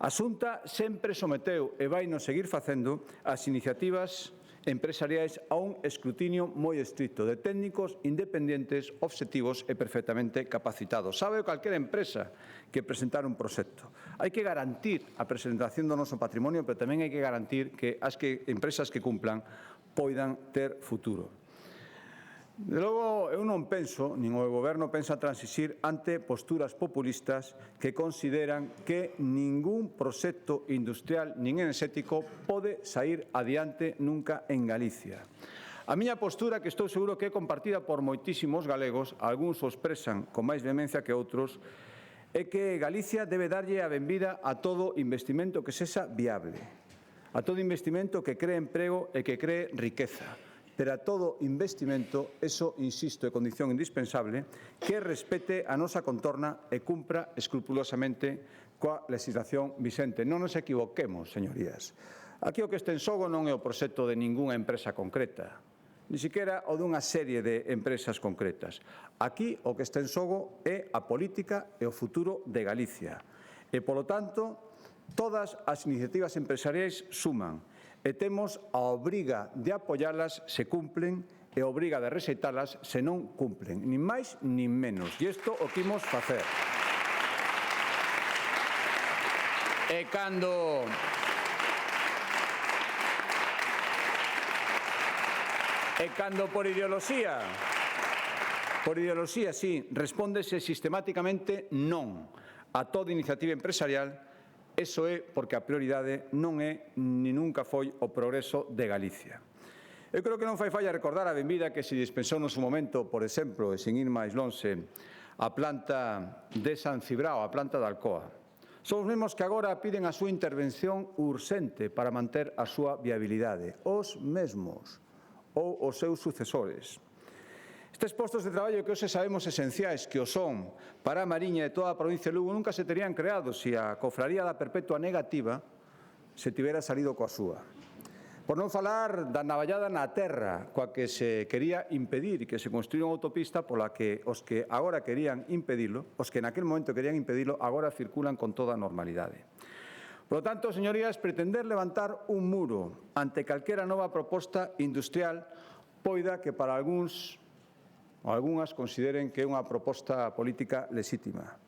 A Xunta sempre someteu e vai nos seguir facendo as iniciativas empresariais a un escrutinio moi estricto de técnicos independentes, obxectivos e perfectamente capacitados. Sabe calquera empresa que presentar un proxecto. Hai que garantir a presentación do noso patrimonio, pero tamén hai que garantir que as empresas que cumplan poidan ter futuro. De logo, eu non penso, nin o Goberno pensa transisir ante posturas populistas que consideran que ningún proxecto industrial nin enerxético pode sair adiante nunca en Galicia. A miña postura, que estou seguro que é compartida por moitísimos galegos, algúns o expresan con máis vehemencia que outros, é que Galicia debe darlle a benvida a todo investimento que sexa viable, a todo investimento que cree emprego e que cree riqueza. Pero a todo investimento, eso, insisto, é condición indispensable, que respete a nosa contorna e cumpra escrupulosamente coa legislación vixente. Non nos equivoquemos, señorías. Aquí o que está en xogo non é o proxecto de ningunha empresa concreta, ni siquiera o dunha serie de empresas concretas. Aquí o que está en xogo é a política e o futuro de Galicia. E, polo tanto, todas as iniciativas empresariais suman. E temos a obriga de apoialas se cumplen e a obriga de rexeitalas se non cumplen, nin máis nin menos. E isto o que imos facer. E cando por ideoloxía, sí, respóndese sistemáticamente non a toda iniciativa empresarial, eso é porque a prioridade non é ni nunca foi o progreso de Galicia. Eu creo que non fai falla recordar a benvida que se dispensou no seu momento, por exemplo, e sin ir máis lonxe, a planta de San Cibrao, a planta de Alcoa. Son os mesmos que agora piden a súa intervención urxente para manter a súa viabilidade. Os mesmos ou os seus sucesores. Estes postos de traballo que hoxe sabemos esenciais que o son para a Mariña e toda a provincia de Lugo nunca se terían creado se a cofraría da Perpetua negativa se tivera salido coa súa. Por non falar da navallada na terra coa que se quería impedir que se construíra unha autopista pola que os que agora querían impedilo, os que naquel momento querían impedilo, agora circulan con toda normalidade. Por lo tanto, señorías, pretender levantar un muro ante calquera nova proposta industrial poida que para algúns ou algunhas consideren que é unha proposta política lexítima.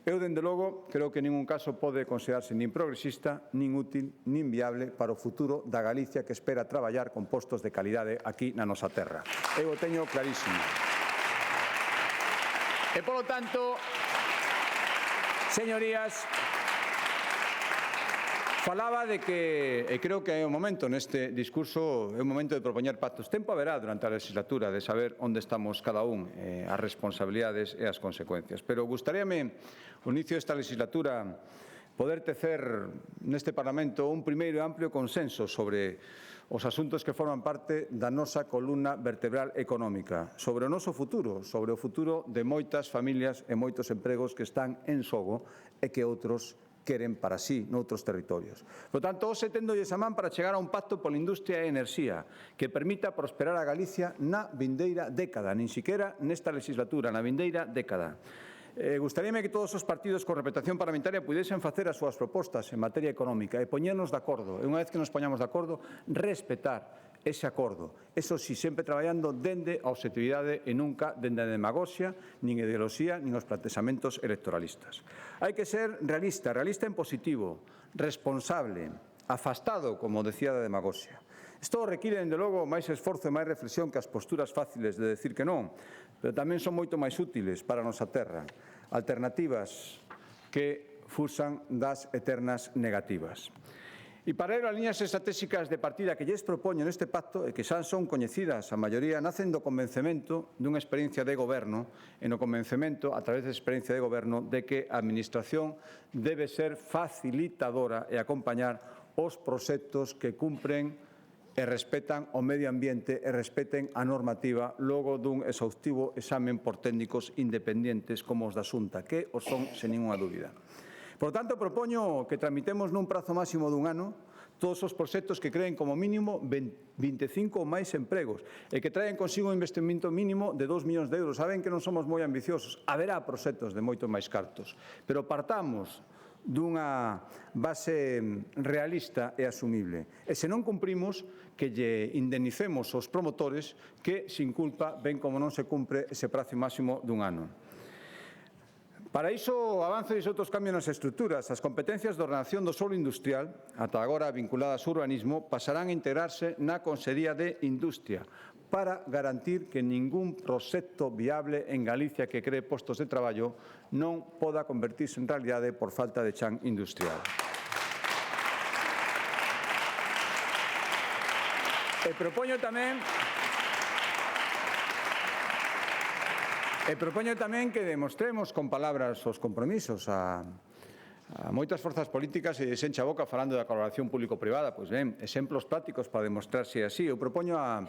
Eu, dende logo, creo que en ningún caso pode considerarse nin progresista, nin útil, nin viable para o futuro da Galicia que espera traballar con postos de calidade aquí na nosa terra. Eu o teño clarísimo. E, polo tanto, señorías, falaba de que, e creo que é o momento neste discurso, é o momento de propoñer pactos. Tempo haberá durante a legislatura de saber onde estamos cada un, as responsabilidades e as consecuencias. Pero gustaríame, ao inicio desta legislatura, poder tecer neste Parlamento un primeiro e amplio consenso sobre os asuntos que forman parte da nosa columna vertebral económica, sobre o noso futuro, sobre o futuro de moitas familias e moitos empregos que están en xogo e que outros queren para sí noutros territorios. Por tanto, hoxe tendolles a man para chegar a un pacto pola industria e enerxía que permita prosperar a Galicia na vindeira década, nin siquiera nesta legislatura, na vindeira década. Gustaríame que todos os partidos con representación parlamentaria pudesen facer as súas propostas en materia económica e poñernos de acordo, e unha vez que nos poñamos de acordo, respetar ese acordo. Eso sí, sempre traballando dende a objetividade e nunca dende a demagoxia, nin ideoloxía, nin os plantexamentos electoralistas. Hai que ser realista, realista en positivo, responsable, afastado, como decía, da demagoxia. Isto require, dende logo, máis esforzo e máis reflexión que as posturas fáciles de decir que non, pero tamén son moito máis útiles para a nosa terra. Alternativas que fuxan das eternas negativas. E para ello, as liñas estratégicas de partida que lles propoño neste pacto e que xa son coñecidas, a maioría nacen do convencemento dunha experiencia de goberno e no convencemento, a través da experiencia de goberno, de que a Administración debe ser facilitadora e acompañar os proxectos que cumpren e respetan o medio ambiente e respeten a normativa logo dun exhaustivo examen por técnicos independentes como os da Xunta, que o son sen ninguna dúbida. Por tanto, propoño que tramitemos nun prazo máximo dun ano todos os proxectos que creen como mínimo 25 ou máis empregos e que traen consigo un investimento mínimo de 2 millóns de euros. Saben que non somos moi ambiciosos, haberá proxectos de moito máis cartos, pero partamos dunha base realista e asumible. E se non cumprimos, que lle indemnicemos aos promotores que, sin culpa, ven como non se cumpre ese prazo máximo dun ano. Para iso, avances e outros cambios nas estruturas. As competencias de ordenación do solo industrial, ata agora vinculadas ao urbanismo, pasarán a integrarse na Consellería de Industria para garantir que ningún proxecto viable en Galicia que cree postos de traballo non poda convertirse en realidade por falta de chan industrial. E propoño tamén que demostremos con palabras os compromisos a moitas forzas políticas e desencha a boca falando da colaboración público-privada. Pois ben, exemplos prácticos para demostrarse así. Eu propoño a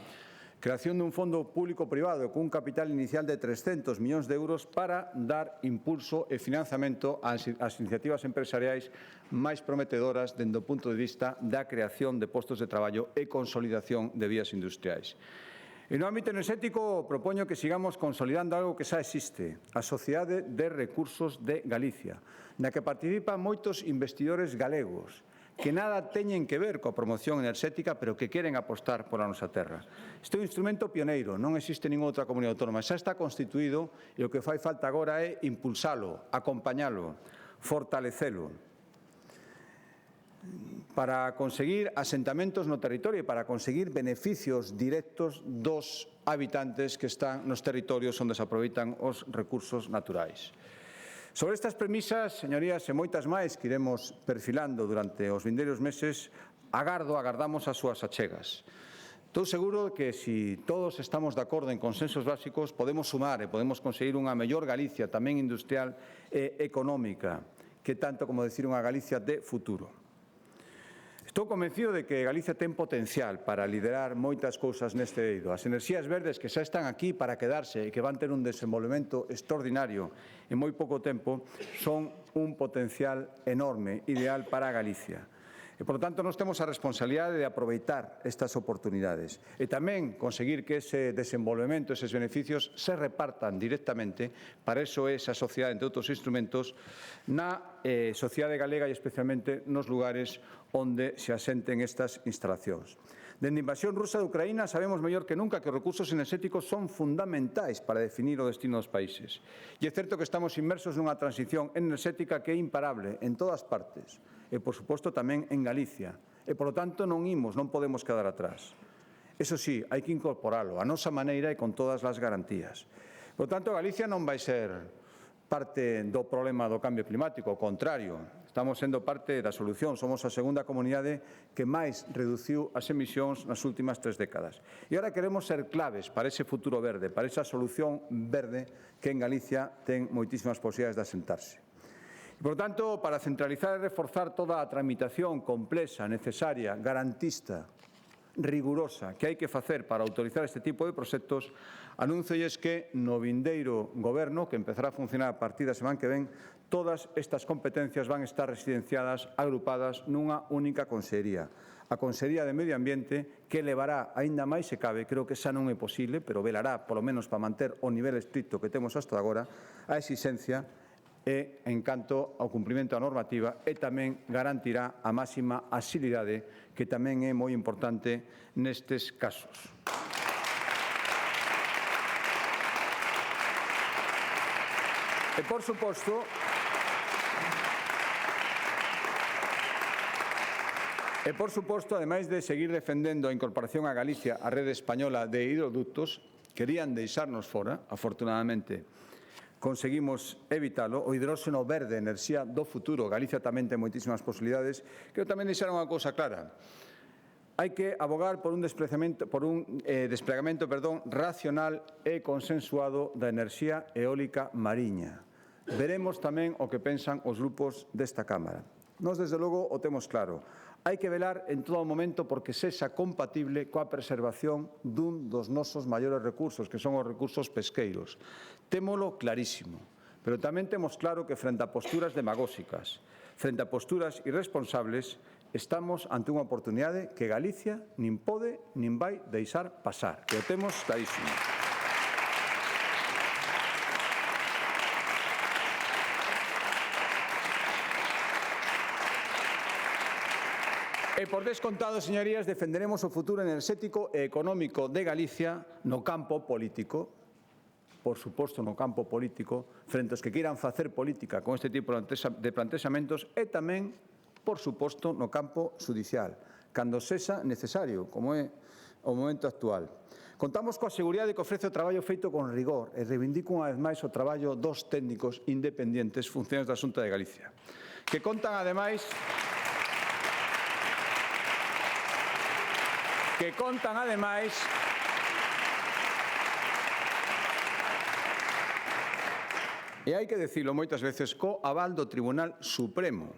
creación dun fondo público-privado cun capital inicial de 300 millóns de euros para dar impulso e financiamento ás iniciativas empresariais máis prometedoras dende o punto de vista da creación de postos de traballo e consolidación de vías industriais. E no ámbito enerxético propoño que sigamos consolidando algo que xa existe, a Sociedade de Recursos de Galicia, na que participan moitos investidores galegos, que nada teñen que ver coa promoción enerxética, pero que queren apostar pola nosa terra. Este é un instrumento pioneiro, non existe ninguna outra comunidade autónoma, xa está constituído e o que fai falta agora é impulsalo, acompañalo, fortalecelo, para conseguir asentamentos no territorio e para conseguir beneficios directos dos habitantes que están nos territorios onde se aproveitan os recursos naturais. Sobre estas premisas, señorías, e moitas máis que iremos perfilando durante os vindeiros meses, agardamos as súas achegas. Estou seguro que, se todos estamos de acordo en consensos básicos, podemos sumar e podemos conseguir unha mellor Galicia, tamén industrial e económica, que tanto como decir unha Galicia de futuro. Estou convencido de que Galicia ten potencial para liderar moitas cousas neste eido. As enerxías verdes que xa están aquí para quedarse e que van ter un desenvolvemento extraordinario en moi pouco tempo son un potencial enorme, ideal para Galicia. E, por tanto, nós temos a responsabilidade de aproveitar estas oportunidades e tamén conseguir que ese desenvolvemento, eses beneficios, se repartan directamente, para eso é esa sociedade, entre outros instrumentos, na sociedade galega e especialmente nos lugares onde se asenten estas instalacións. Dende a invasión rusa de Ucraína sabemos mellor que nunca que os recursos enerxéticos son fundamentais para definir o destino dos países. E é certo que estamos inmersos nunha transición enerxética que é imparable en todas partes e, por suposto, tamén en Galicia. E, polo tanto, non podemos quedar atrás. Eso sí, hai que incorporalo a nosa maneira e con todas as garantías. Por tanto, Galicia non vai ser parte do problema do cambio climático, ao contrario, estamos sendo parte da solución. Somos a segunda comunidade que máis reduciu as emisións nas últimas 3 décadas. E agora queremos ser claves para ese futuro verde, para esa solución verde que en Galicia ten moitísimas posibilidades de asentarse. E, por tanto, para centralizar e reforzar toda a tramitación complexa, necesaria, garantista, rigurosa que hai que facer para autorizar este tipo de proxectos, anúnciolles que no vindeiro goberno, que empezará a funcionar a partir da semana que ven, todas estas competencias van estar residenciadas, agrupadas nunha única consellería. A Consellería de Medio Ambiente, que levará, aínda máis se cabe, creo que xa non é posible, pero velará, polo menos para manter o nivel estricto que temos hasta agora, a exixencia e en canto ao cumprimento da normativa e tamén garantirá a máxima axilidade, que tamén é moi importante nestes casos. E, por suposto, ademais de seguir defendendo a incorporación a Galicia á rede española de hidroductos, querían deixarnos fora, afortunadamente, conseguimos evitalo, o hidróxeno verde, enerxía do futuro. Galicia tamén ten moitísimas posibilidades, que tamén deixaron unha cousa clara. Hai que abogar por un desplegamento racional e consensuado da enerxía eólica mariña. Veremos tamén o que pensan os grupos desta Cámara. Nós, desde logo, o temos claro. Hai que velar en todo momento porque sexa compatible coa preservación dun dos nosos maiores recursos, que son os recursos pesqueiros. Témolo clarísimo, pero tamén temos claro que frente a posturas demagóxicas, frente a posturas irresponsables, estamos ante unha oportunidade que Galicia nin pode nin vai deixar pasar, que o temos clarísimo. E, por descontado, señorías, defenderemos o futuro enerxético e económico de Galicia no campo político, por suposto no campo político, frente aos que queiran facer política con este tipo de plantexamentos e tamén, por suposto, no campo judicial, cando sexa necesario, como é o momento actual. Contamos coa seguridade que ofrece o traballo feito con rigor e reivindico unha vez máis o traballo dos técnicos independentes funcionarios da Xunta de Galicia, que contan ademais e hai que dicilo moitas veces co aval do Tribunal Supremo.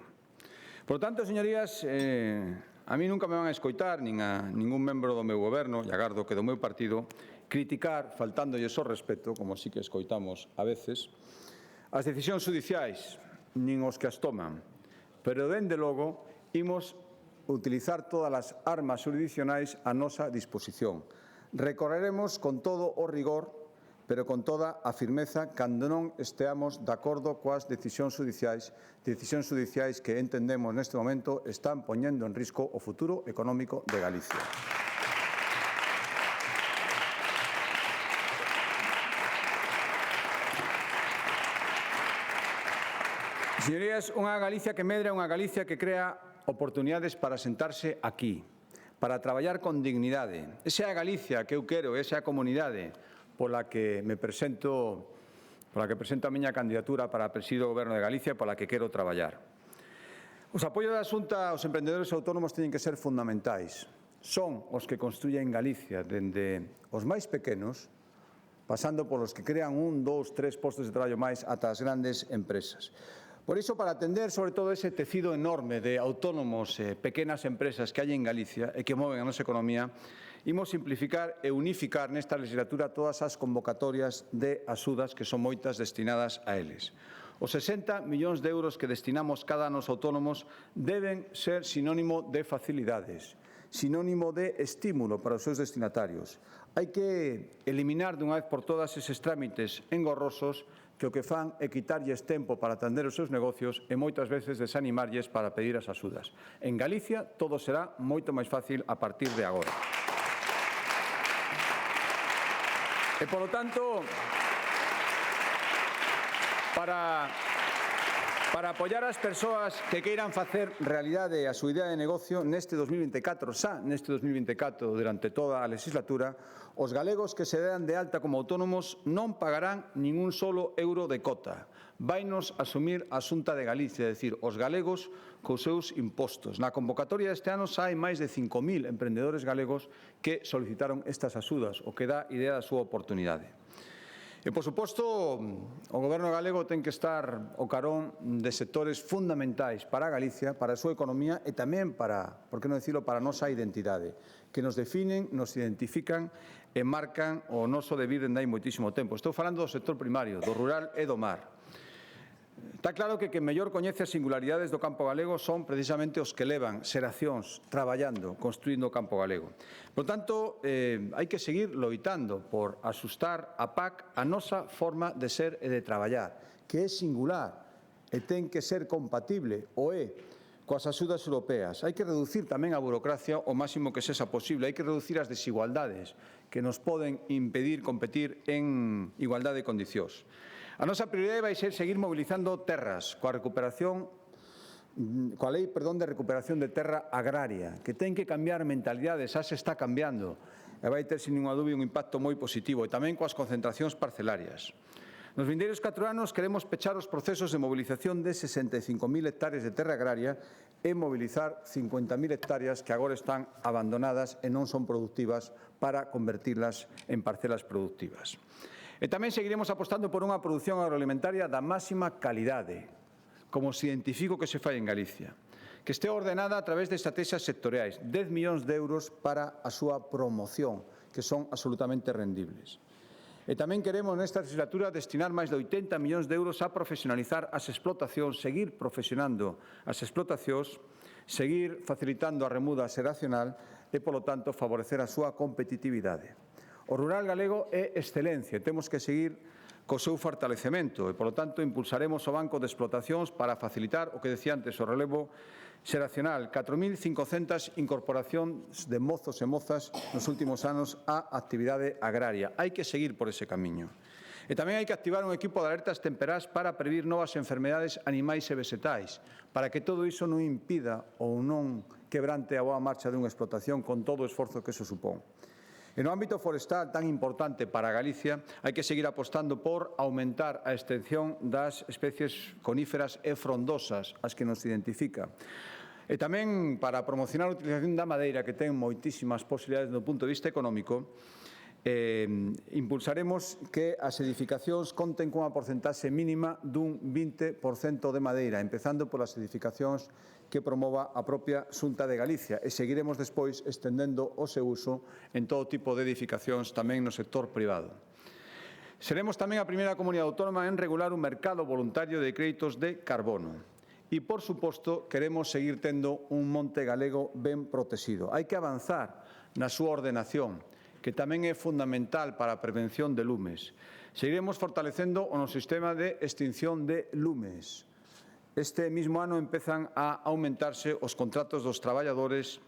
Por tanto, señorías, a mí nunca me van a escoitar, nin a ningún membro do meu goberno, e agardo que do meu partido, criticar, faltándolles o respeto, como sí que escoitamos a veces, as decisións judiciais, nin os que as toman. Pero, dende logo, imos utilizar todas as armas jurisdiccionais a nosa disposición. Recorreremos con todo o rigor, pero con toda a firmeza, cando non esteamos de acordo coas decisións judiciais que entendemos neste momento están poñendo en risco o futuro económico de Galicia. Señorías, unha Galicia que medra é unha Galicia que crea oportunidades para sentarse aquí, para traballar con dignidade. Esa é a Galicia que eu quero, esa é a comunidade pola que me presento, a miña candidatura para presidir o Goberno de Galicia, pola que quero traballar. Os apoios da Xunta aos emprendedores autónomos teñen que ser fundamentais. Son os que construyen Galicia, dende os máis pequenos, pasando polos que crean 1, 2, 3 postos de traballo máis ata as grandes empresas. Por iso, para atender sobre todo ese tecido enorme de autónomos e pequenas empresas que hai en Galicia e que moven a nosa economía, imos simplificar e unificar nesta legislatura todas as convocatorias de axudas que son moitas destinadas a eles. Os 60 millóns de euros que destinamos cada ano aos autónomos deben ser sinónimo de facilidades, sinónimo de estímulo para os seus destinatarios. Hai que eliminar dunha vez por todas eses trámites engorrosos que o que fan é quitarlles tempo para atender os seus negocios e moitas veces desanimarlles para pedir as axudas. En Galicia todo será moito máis fácil a partir de agora. E, polo tanto, para apoiar as persoas que queiran facer realidade a súa idea de negocio neste 2024, durante toda a legislatura, os galegos que se dean de alta como autónomos non pagarán nin un solo euro de cota. Vainos asumir a Xunta de Galicia, é dicir, os galegos cos seus impostos. Na convocatoria deste ano xa hai máis de 5.000 emprendedores galegos que solicitaron estas axudas, o que dá idea da súa oportunidade. E, por suposto, o Goberno galego ten que estar ao carón de sectores fundamentais para a Galicia, para a súa economía e tamén para, por que non dicilo, para a nosa identidade, que nos definen, nos identifican e marcan o noso devir dende hai moitísimo tempo. Estou falando do sector primario, do rural e do mar. Está claro que quen mellor coñece as singularidades do campo galego son precisamente os que levan xeracións traballando, construindo o campo galego. Por tanto, hai que seguir loitando por asustar a PAC a nosa forma de ser e de traballar, que é singular e ten que ser compatible, o é, coas axudas europeas. Hai que reducir tamén a burocracia o máximo que sexa posible. Hai que reducir as desigualdades que nos poden impedir competir en igualdade de condicións. A nosa prioridade vai ser seguir mobilizando terras coa lei de recuperación de terra agraria, que ten que cambiar mentalidades, xa se está cambiando, e vai ter, sin ninguna dúbida, un impacto moi positivo, e tamén coas concentracións parcelarias. Nos vindeiros 4 anos queremos pechar os procesos de mobilización de 65.000 hectáreas de terra agraria e mobilizar 50.000 hectáreas que agora están abandonadas e non son productivas para convertirlas en parcelas productivas. E tamén seguiremos apostando por unha produción agroalimentaria da máxima calidade, como se identifico que se fai en Galicia, que este ordenada a través de estrategias sectoriais, 10 millóns de euros para a súa promoción, que son absolutamente rendibles. E tamén queremos nesta legislatura destinar máis de 80 millóns de euros a profesionalizar as explotacións, seguir profesionando as explotacións, seguir facilitando a remuda xeracional e, polo tanto, favorecer a súa competitividade. O rural galego é excelencia, temos que seguir co seu fortalecemento e, polo tanto, impulsaremos o Banco de Explotacións para facilitar o que decía antes, o relevo Xeracional, 4.500 incorporacións de mozos e mozas nos últimos anos á actividade agraria. Hai que seguir por ese camiño. E tamén hai que activar un equipo de alertas temperás para previr novas enfermedades animais e vegetais, para que todo iso non impida ou non quebrante a boa marcha dunha explotación con todo o esforzo que eso supón. E no ámbito forestal tan importante para Galicia, hai que seguir apostando por aumentar a extensión das especies coníferas e frondosas, as que nos identifica. E tamén para promocionar a utilización da madeira, que ten moitísimas posibilidades do punto de vista económico, impulsaremos que as edificacións conten cunha porcentaxe mínima dun 20% de madeira, empezando polas edificacións que promova a propia Xunta de Galicia, e seguiremos despois estendendo o seu uso en todo tipo de edificacións tamén no sector privado. Seremos tamén a primeira comunidade autónoma en regular un mercado voluntario de créditos de carbono. E, por suposto, queremos seguir tendo un monte galego ben protegido. Hai que avanzar na súa ordenación, que tamén é fundamental para a prevención de lumes. Seguiremos fortalecendo o noso sistema de extinción de lumes. Este mesmo ano empezan a aumentarse os contratos dos traballadores,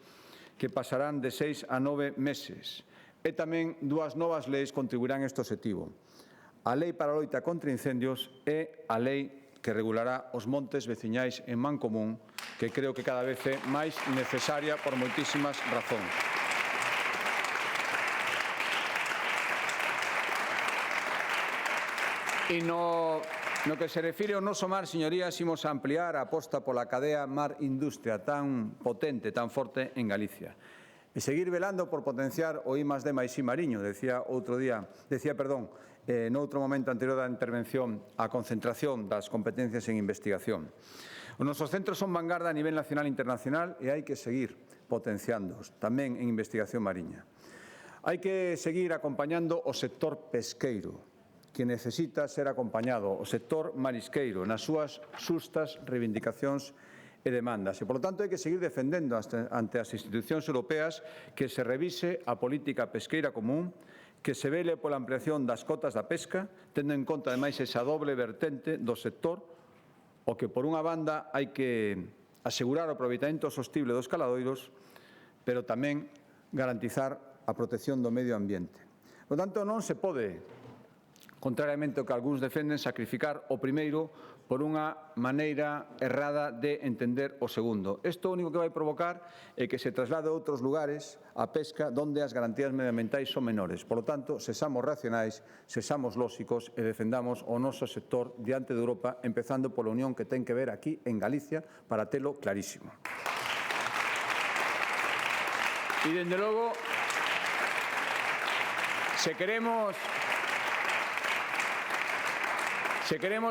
que pasarán de 6 a 9 meses. E tamén dúas novas leis contribuirán a este obxectivo. A Lei para a loita contra incendios e a Lei que regulará os montes veciñais en Mancomún, que creo que cada vez é máis necesaria por moitísimas razóns. E no que se refire ao noso mar, señorías, imos a ampliar a aposta pola cadea mar-industria tan potente, tan forte en Galicia. E seguir velando por potenciar o I+D máis I mariño, decía noutro momento anterior da intervención, a concentración das competencias en investigación. Os nosos centros son vanguarda a nivel nacional e internacional e hai que seguir potenciándoos, tamén en investigación mariña. Hai que seguir acompañando o sector pesqueiro, que necesita ser acompañado, o sector marisqueiro, nas súas xustas reivindicacións e demandas. E, polo tanto, hai que seguir defendendo ante as institucións europeas que se revise a política pesqueira común, que se vele pola ampliación das cotas da pesca, tendo en conta, ademais, esa doble vertente do sector, o que, por unha banda, hai que asegurar o aproveitamento sostible dos caladoiros, pero tamén garantizar a protección do medio ambiente. Por tanto, non se pode, contrariamente ao que algúns defenden, sacrificar o primeiro por unha maneira errada de entender o segundo. Isto o único que vai provocar é que se traslade a outros lugares a pesca onde as garantías medioambientais son menores. Por lo tanto, sexamos racionais, sexamos lóxicos e defendamos o noso sector diante de Europa, empezando pola unión que ten que ver aquí en Galicia para telo clarísimo. E, dende logo, se queremos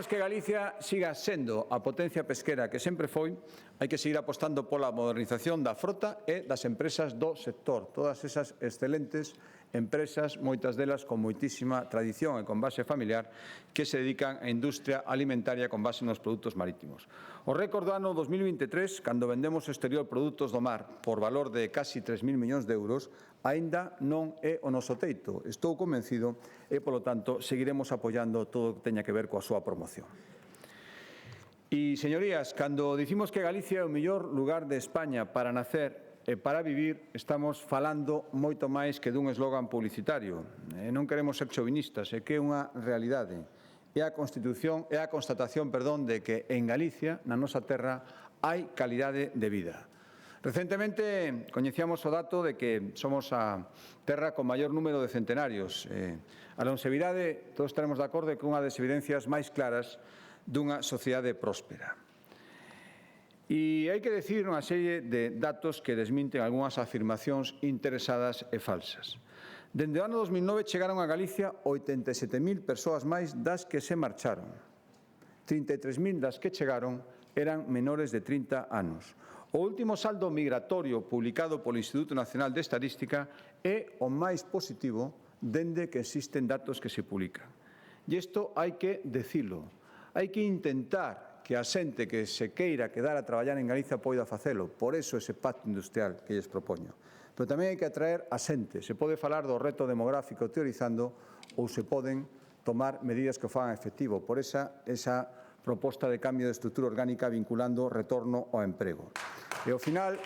que Galicia siga sendo a potencia pesquera que sempre foi, hai que seguir apostando pola modernización da frota e das empresas do sector. Todas esas excelentes empresas, moitas delas con moitísima tradición e con base familiar, que se dedican á industria alimentaria con base nos produtos marítimos. O récord do ano 2023, cando vendemos exterior produtos do mar por valor de casi 3.000 millóns de euros, aínda non é o noso teito. Estou convencido e, polo tanto, seguiremos apoiando todo o que teña que ver coa súa promoción. E, señorías, cando dicimos que Galicia é o mellor lugar de España para nacer e para vivir, estamos falando moito máis que dun eslogan publicitario. Non queremos ser chauvinistas, é que é unha realidade. É a constatación de que en Galicia, na nosa terra, hai calidade de vida. Recentemente coñecíamos o dato de que somos a terra con maior número de centenarios. A longevidade, todos estaremos de acordo, que é unha das evidencias máis claras dunha sociedade próspera. E hai que decir unha serie de datos que desminten algunhas afirmacións interesadas e falsas. Dende o ano 2009 chegaron a Galicia 87.000 persoas máis das que se marcharon. 33.000 das que chegaron eran menores de 30 anos. O último saldo migratorio publicado polo Instituto Nacional de Estatística é o máis positivo dende que existen datos que se publican. E isto hai que decilo. Hai que intentar que a xente que se queira quedar a traballar en Galicia poida facelo. Por eso ese pacto industrial que lles propoño. Pero tamén hai que atraer a xente. Se pode falar do reto demográfico teorizando ou se poden tomar medidas que o fagan efectivo. Por esa proposta de cambio de estrutura orgánica vinculando o retorno ao emprego. E ao final,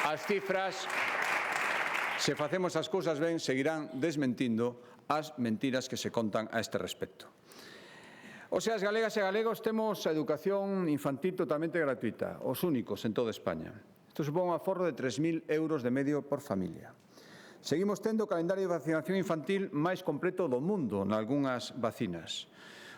as cifras, se facemos as cousas ben, seguirán desmentindo as mentiras que se contan a este respecto. O sea, as galegas e galegos temos a educación infantil totalmente gratuita, os únicos en toda España. Isto supón un aforro de 3.000 euros de medio por familia. Seguimos tendo o calendario de vacinación infantil máis completo do mundo nalgunhas vacinas.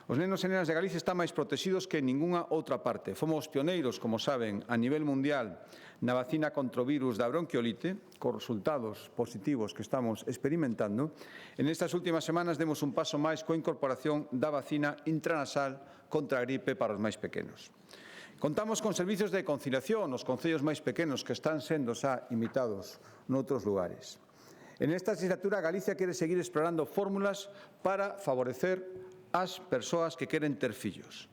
Os nenos e nenas de Galicia están máis protegidos que en ningunha outra parte. Fomos pioneiros, como saben, a nivel mundial na vacina contra o virus da bronquiolite, cos resultados positivos que estamos experimentando. En estas últimas semanas demos un paso máis coa incorporación da vacina intranasal contra a gripe para os máis pequenos. Contamos con servizos de conciliación nos concellos máis pequenos que están sendo xa imitados noutros lugares. En esta legislatura, Galicia quere seguir explorando fórmulas para favorecer as persoas que queren ter fillos.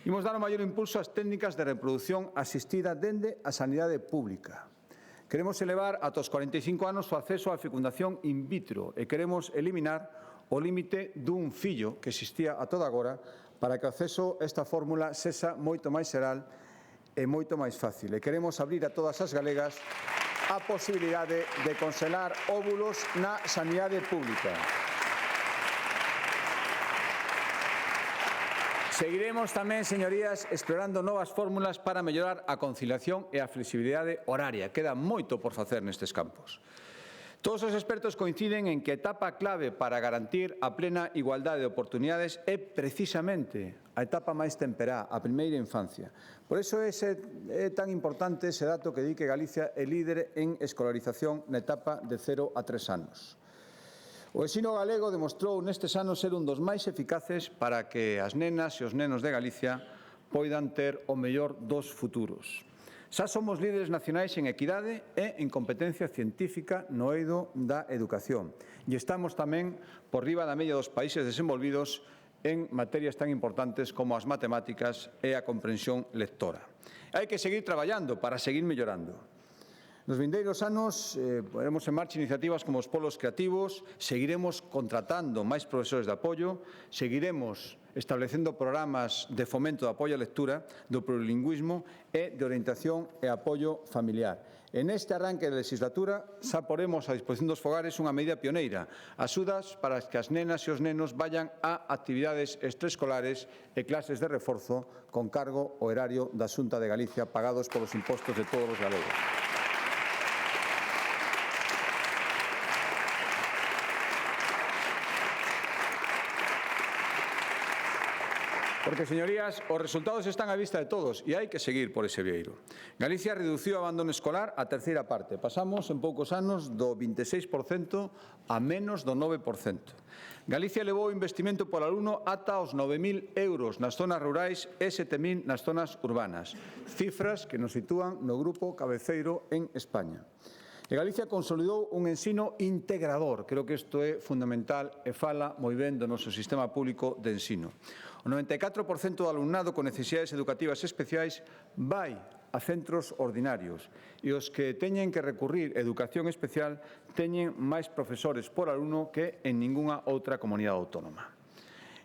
Imos dar o maior impulso ás técnicas de reproducción asistida dende a sanidade pública. Queremos elevar ata os 45 anos o acceso á fecundación in vitro e queremos eliminar o límite dun fillo que existía a toda agora para que o acceso a esta fórmula sexa moito máis xeral e moito máis fácil. E queremos abrir a todas as galegas a posibilidade de congelar óvulos na sanidade pública. Seguiremos tamén, señorías, explorando novas fórmulas para mellorar a conciliación e a flexibilidade horaria. Queda moito por facer nestes campos. Todos os expertos coinciden en que a etapa clave para garantir a plena igualdade de oportunidades é precisamente a etapa máis temperá, a primeira infancia. Por iso é tan importante ese dato que di que Galicia é líder en escolarización na etapa de 0 a 3 anos. O ensino galego demostrou nestes anos ser un dos máis eficaces para que as nenas e os nenos de Galicia poidan ter o mellor dos futuros. Xa somos líderes nacionais en equidade e en competencia científica no eido da educación. E estamos tamén por riba da media dos países desenvolvidos en materias tan importantes como as matemáticas e a comprensión lectora. Hai que seguir traballando para seguir mellorando. Nos vindeiros anos poremos en marcha iniciativas como os polos creativos, seguiremos contratando máis profesores de apoio, seguiremos establecendo programas de fomento de apoio á lectura, do plurilingüismo e de orientación e apoio familiar. En este arranque de legislatura xa poremos a disposición dos fogares unha medida pioneira, axudas para que as nenas e os nenos vayan a actividades extraescolares e clases de reforzo con cargo ao erario da Xunta de Galicia pagados polos impostos de todos os galegos. Porque, señorías, os resultados están á vista de todos e hai que seguir por ese vieiro. Galicia reduciu o abandono escolar á terceira parte. Pasamos en poucos anos do 26% a menos do 9%. Galicia levou o investimento por alumno ata os 9.000 euros nas zonas rurais e 7.000 nas zonas urbanas. Cifras que nos sitúan no grupo cabeceiro en España. E Galicia consolidou un ensino integrador. Creo que isto é fundamental e fala moi ben do noso sistema público de ensino. O 94% do alumnado con necesidades educativas especiais vai a centros ordinarios e os que teñen que recurrir a educación especial teñen máis profesores por alumno que en ningunha outra comunidade autónoma.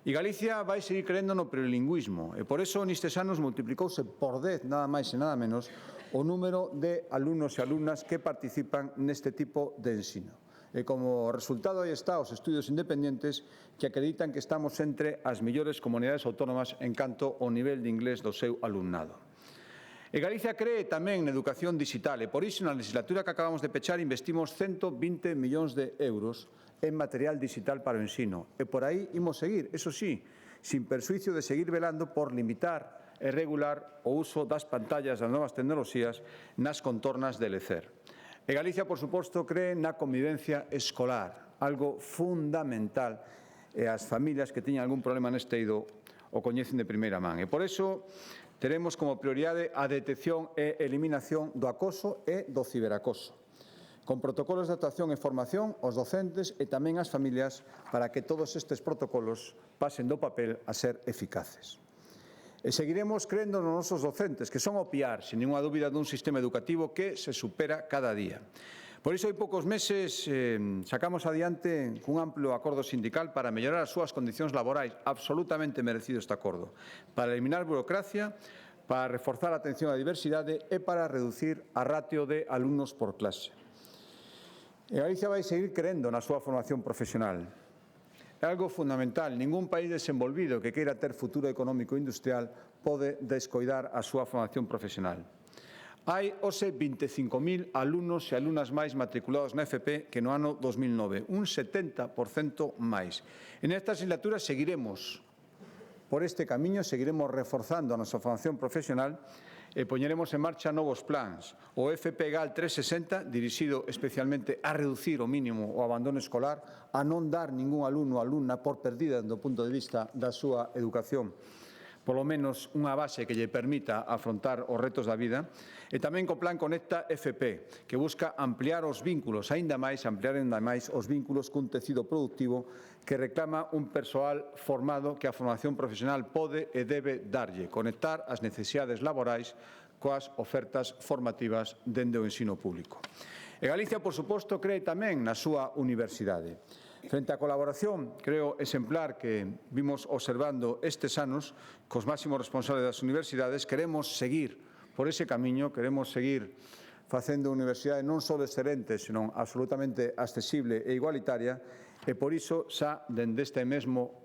E Galicia vai seguir creendo no plurilingüismo e por iso nestes anos multiplicouse por 10, nada máis e nada menos, o número de alumnos e alumnas que participan neste tipo de ensino. E como resultado aí está os estudios independentes que acreditan que estamos entre as mellores comunidades autónomas en canto ao nivel de inglés do seu alumnado. E Galicia cree tamén na educación digital e por iso na legislatura que acabamos de pechar investimos 120 millóns de euros en material digital para o ensino. E por aí imos seguir, eso sí, sin persuicio de seguir velando por limitar e regular o uso das pantallas das novas tecnoloxías nas contornas de lecer. E Galicia, por suposto, cree na convivencia escolar, algo fundamental, e as familias que teñen algún problema neste eido o coñecen de primeira man. E por iso teremos como prioridade a detección e eliminación do acoso e do ciberacoso, con protocolos de actuación e formación aos docentes e tamén ás familias para que todos estes protocolos pasen do papel a ser eficaces. E seguiremos crendo nos nosos docentes, que son o piar, sin ninguna dúbida, dun sistema educativo que se supera cada día. Por iso, hai poucos meses, sacamos adiante cun amplo acordo sindical para mellorar as súas condicións laborais, absolutamente merecido este acordo, para eliminar burocracia, para reforzar a atención á diversidade e para reducir a ratio de alumnos por clase. E Galicia vai seguir crendo na súa formación profesional. É algo fundamental. Ningún país desenvolvido que queira ter futuro económico e industrial pode descoidar a súa formación profesional. Hai hoxe 25.000 alumnos e alumnas máis matriculados na FP que no ano 2009, un 70% máis. En esta legislatura seguiremos por este camiño, seguiremos reforzando a nosa formación profesional e poñeremos en marcha novos plans. O FP GAL 360, dirixido especialmente a reducir o mínimo o abandono escolar, a non dar ningún alumno ou alumna por perdida do punto de vista da súa educación, polo menos unha base que lle permita afrontar os retos da vida, e tamén co Plan Conecta FP, que busca ampliar os vínculos ampliar ainda máis os vínculos cun tecido productivo que reclama un persoal formado que a formación profesional pode e debe darlle, conectar as necesidades laborais coas ofertas formativas dende o ensino público. E Galicia, por suposto, cree tamén na súa universidade. Frente á colaboración, creo, exemplar que vimos observando estes anos cos máximos responsables das universidades, queremos seguir por ese camiño, queremos seguir facendo a universidade non só excelente, senón absolutamente accesible e igualitaria, e por iso, xa dende este mesmo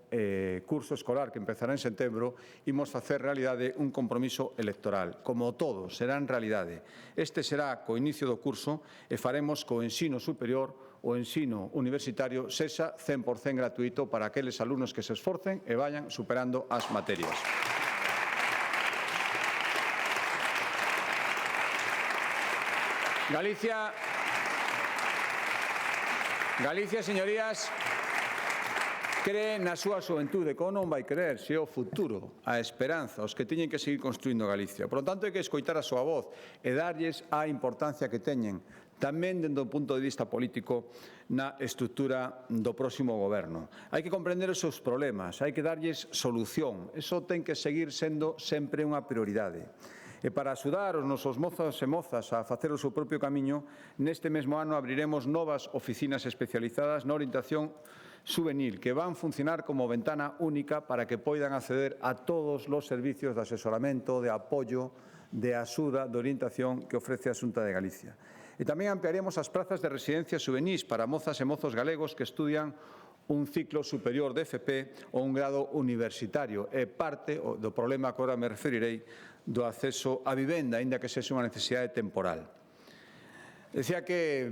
curso escolar que empezará en setembro, imos facer realidade un compromiso electoral. Como todo, será en realidade. Este será co inicio do curso e faremos co ensino superior o ensino universitario sexa 100% gratuito para aqueles alumnos que se esforcen e vayan superando as materias. Galicia, señorías, cree na súa xuventude, como non vai creer, se é o futuro, a esperanza, os que teñen que seguir construindo Galicia. Por lo tanto, hai que escoitar a súa voz e darlles a importancia que teñen, tamén dende o punto de vista político, na estrutura do próximo goberno. Hai que comprender os seus problemas, hai que darlles solución. Eso ten que seguir sendo sempre unha prioridade. E para axudar os nosos mozos e mozas a facer o seu propio camiño, neste mesmo ano abriremos novas oficinas especializadas na orientación juvenil que van funcionar como ventana única para que poidan acceder a todos os servicios de asesoramento, de apoio, de axuda, de orientación que ofrece a Xunta de Galicia. E tamén ampliaremos as plazas de residencia juvenís para mozas e mozos galegos que estudian un ciclo superior de FP ou un grado universitario. É parte do problema que agora me referirei do acceso á vivenda, aínda que sexa unha necesidade temporal. Decía que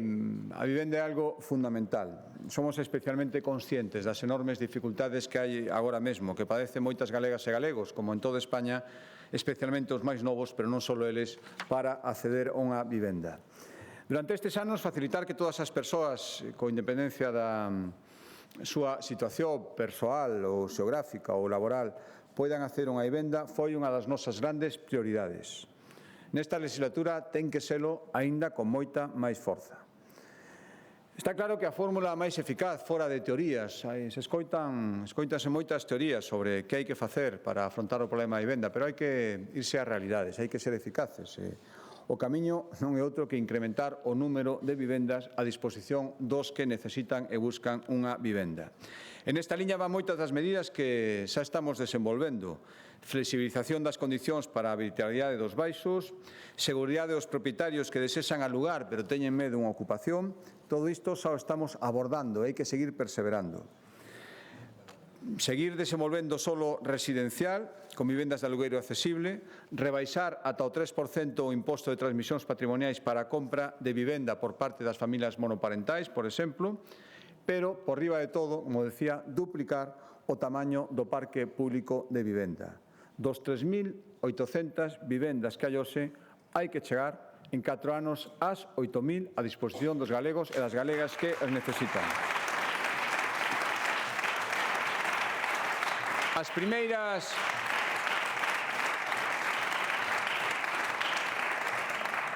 a vivenda é algo fundamental. Somos especialmente conscientes das enormes dificultades que hai agora mesmo, que padecen moitas galegas e galegos, como en toda España, especialmente os máis novos, pero non só eles, para acceder a unha vivenda. Durante estes anos, facilitar que todas as persoas, con independencia da súa situación persoal ou xeográfica ou laboral, poidan acceder a unha vivenda foi unha das nosas grandes prioridades. Nesta legislatura ten que selo aínda con moita máis forza. Está claro que a fórmula máis eficaz fora de teorías, escoitanse moitas teorías sobre que hai que facer para afrontar o problema da vivenda, pero hai que irse ás realidades, hai que ser eficaces. O camiño non é outro que incrementar o número de vivendas a disposición dos que necesitan e buscan unha vivenda. En esta liña van moitas das medidas que xa estamos desenvolvendo. Flexibilización das condicións para a habitabilidade dos baixos, seguridade dos propietarios que desexan alugar pero teñen medo unha ocupación. Todo isto xa o estamos abordando e hai que seguir perseverando. Seguir desenvolvendo solo residencial, con vivendas de alugueiro accesible, rebaixar ata o 3% o imposto de transmisións patrimoniais para a compra de vivenda por parte das familias monoparentais, por exemplo, pero, por riba de todo, como decía, duplicar o tamaño do parque público de vivenda. Dos 3.800 vivendas que hai hoxe, hai que chegar en 4 anos ás 8.000 a disposición dos galegos e das galegas que as necesitan. As primeiras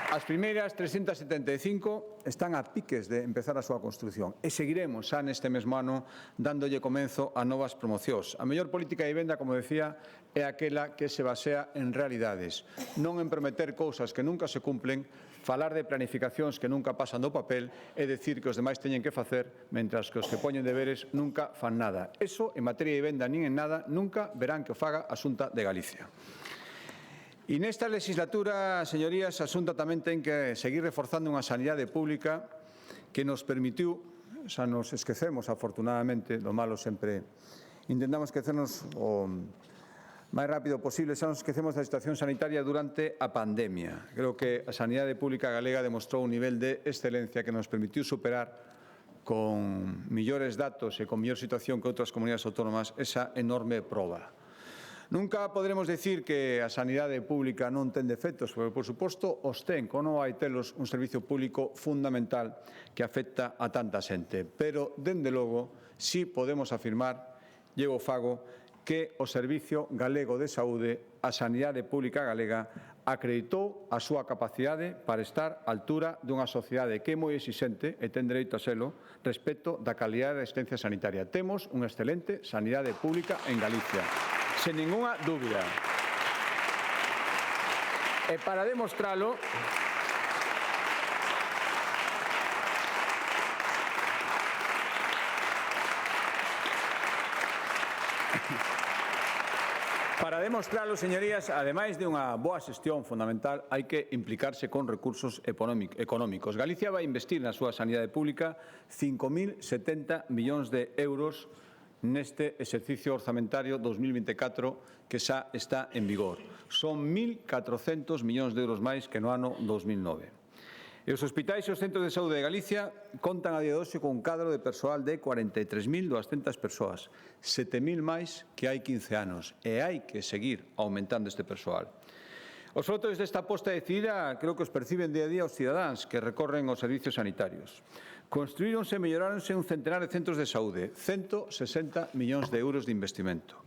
As primeiras 375 están a piques de empezar a súa construción e seguiremos xa neste mesmo ano dándolle comenzo a novas promocións. A mellor política de vivenda, como decía, é aquela que se basea en realidades, non en prometer cousas que nunca se cumplen, falar de planificacións que nunca pasan do papel e decir que os demais teñen que facer, mentras que os que poñen deberes nunca fan nada. Eso, en materia de vivenda nin en nada, nunca verán que o faga a Xunta de Galicia. E nesta legislatura, señorías, a Xunta tamén ten que seguir reforzando unha sanidade pública que nos permitiu, xa nos esquecemos afortunadamente, do malo sempre intentamos esquecernos o máis rápido posible, xa nos esquecemos da situación sanitaria durante a pandemia. Creo que a sanidade pública galega demostrou un nivel de excelencia que nos permitiu superar con millores datos e con mellor situación que outras comunidades autónomas esa enorme proba. Nunca poderemos decir que a sanidade pública non ten defectos, porque, por suposto, os ten, como hai telos un servicio público fundamental que afecta a tanta xente. Pero, dende logo, si podemos afirmar, llevo fago, que o Servicio Galego de Saúde, a sanidade pública galega, acreditou a súa capacidade para estar á altura dunha sociedade que é moi exixente e ten dereito a selo respecto da calidade da asistencia sanitaria. Temos unha excelente sanidade pública en Galicia, sen ningunha dúbida. E para demostralo, señorías, ademais de unha boa xestión fundamental, hai que implicarse con recursos económicos. Galicia vai investir na súa sanidade pública 5.070 millóns de euros neste exercicio orzamentario 2024 que xa está en vigor. Son 1.400 millóns de euros máis que no ano 2009. E os hospitais e os centros de saúde de Galicia contan a día de hoxe con un cadro de persoal de 43.200 persoas, 7.000 máis que hai 15 anos, e hai que seguir aumentando este persoal. Os frutos desta aposta decidida creo que os perciben día a día os cidadáns que recorren os servicios sanitarios. Construíronse e melloráronse un centenar de centros de saúde, 160 millóns de euros de investimento.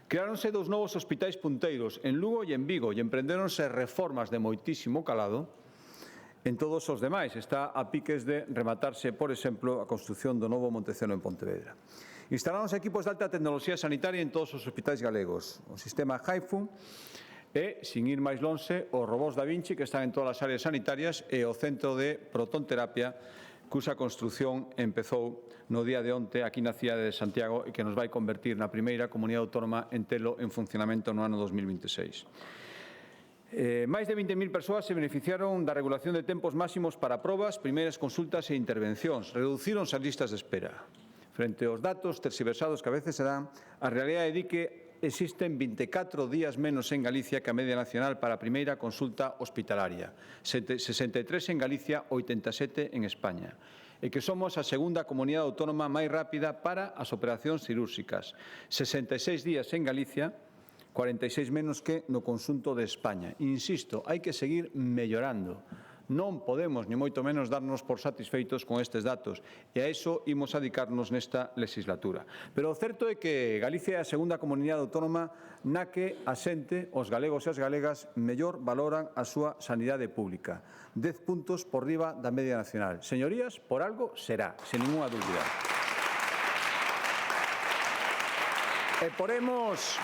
Creáronse 2 novos hospitais punteiros en Lugo e en Vigo e emprendéronse reformas de moitísimo calado en todos os demais. Está a piques de rematarse, por exemplo, a construción do novo Monteceno en Pontevedra. Instaláronse equipos de alta tecnoloxía sanitaria en todos os hospitais galegos. O sistema Haifu e, sin ir máis lonxe, os robós Da Vinci que están en todas as áreas sanitarias e o centro de protonterapia cuxa construción empezou no día de onte aquí na cidade de Santiago e que nos vai convertir na primeira comunidade autónoma en telo en funcionamento no ano 2026. Máis de 20.000 persoas se beneficiaron da regulación de tempos máximos para probas, primeiras consultas e intervencións. Reducíronse as listas de espera. Frente aos datos terxiversados que a veces se dan, a realidade di que existen 24 días menos en Galicia que a media nacional para a primeira consulta hospitalaria, 63 en Galicia, 87 en España, e que somos a segunda comunidade autónoma máis rápida para as operacións cirúrxicas, 66 días en Galicia, 46 menos que no conxunto de España. Insisto, hai que seguir mellorando. Non podemos, ni moito menos, darnos por satisfeitos con estes datos e a iso imos adicarnos nesta legislatura. Pero o certo é que Galicia é a segunda comunidade autónoma na que a xente, os galegos e as galegas, mellor valoran a súa sanidade pública. 10 puntos por riba da media nacional. Señorías, por algo será, sen ninguna dúbida. E poremos...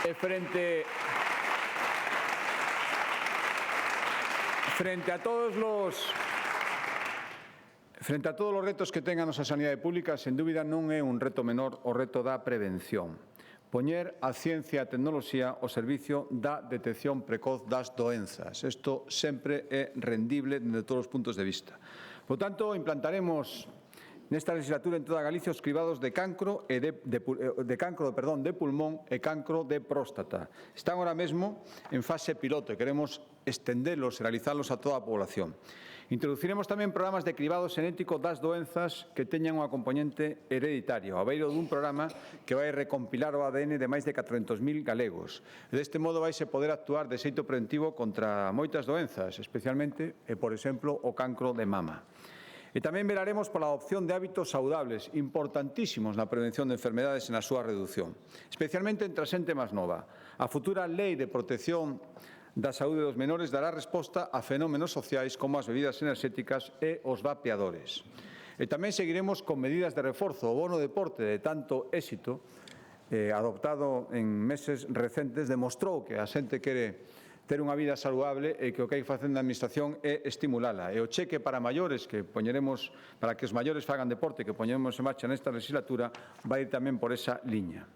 Frente a todos os retos que ten a nosa sanidade pública, sen dúbida non é un reto menor o reto da prevención. Poñer a ciencia e a tecnoloxía ao servicio da detección precoz das doenzas. Isto sempre é rendible desde todos os puntos de vista. Por tanto, implantaremos nesta legislatura en toda Galicia os cribados de cancro de pulmón e cancro de próstata. Están ahora mesmo en fase piloto e queremos estendelos e realizalos a toda a población. Introduciremos tamén programas de cribado xenético das doenzas que teñan unha componente hereditaria, ao beiro dun programa que vai recompilar o ADN de máis de 400.000 galegos. Deste modo vaise poder actuar de xeito preventivo contra moitas doenzas, especialmente, por exemplo, o cancro de mama. E tamén velaremos pola adopción de hábitos saudables, importantísimos na prevención de enfermedades e na súa reducción, especialmente entre a xente máis nova. A futura Lei de Protección da Saúde dos Menores dará resposta a fenómenos sociais como as bebidas enerxéticas e os vapeadores. E tamén seguiremos con medidas de reforzo. O bono deporte de tanto éxito, adoptado en meses recentes, demostrou que a xente quere ter unha vida saludable e que o que hai facendo a Administración é estimulala. E o cheque para maiores que poñeremos, para que os maiores fagan deporte que poñeremos en marcha nesta legislatura, vai ir tamén por esa liña.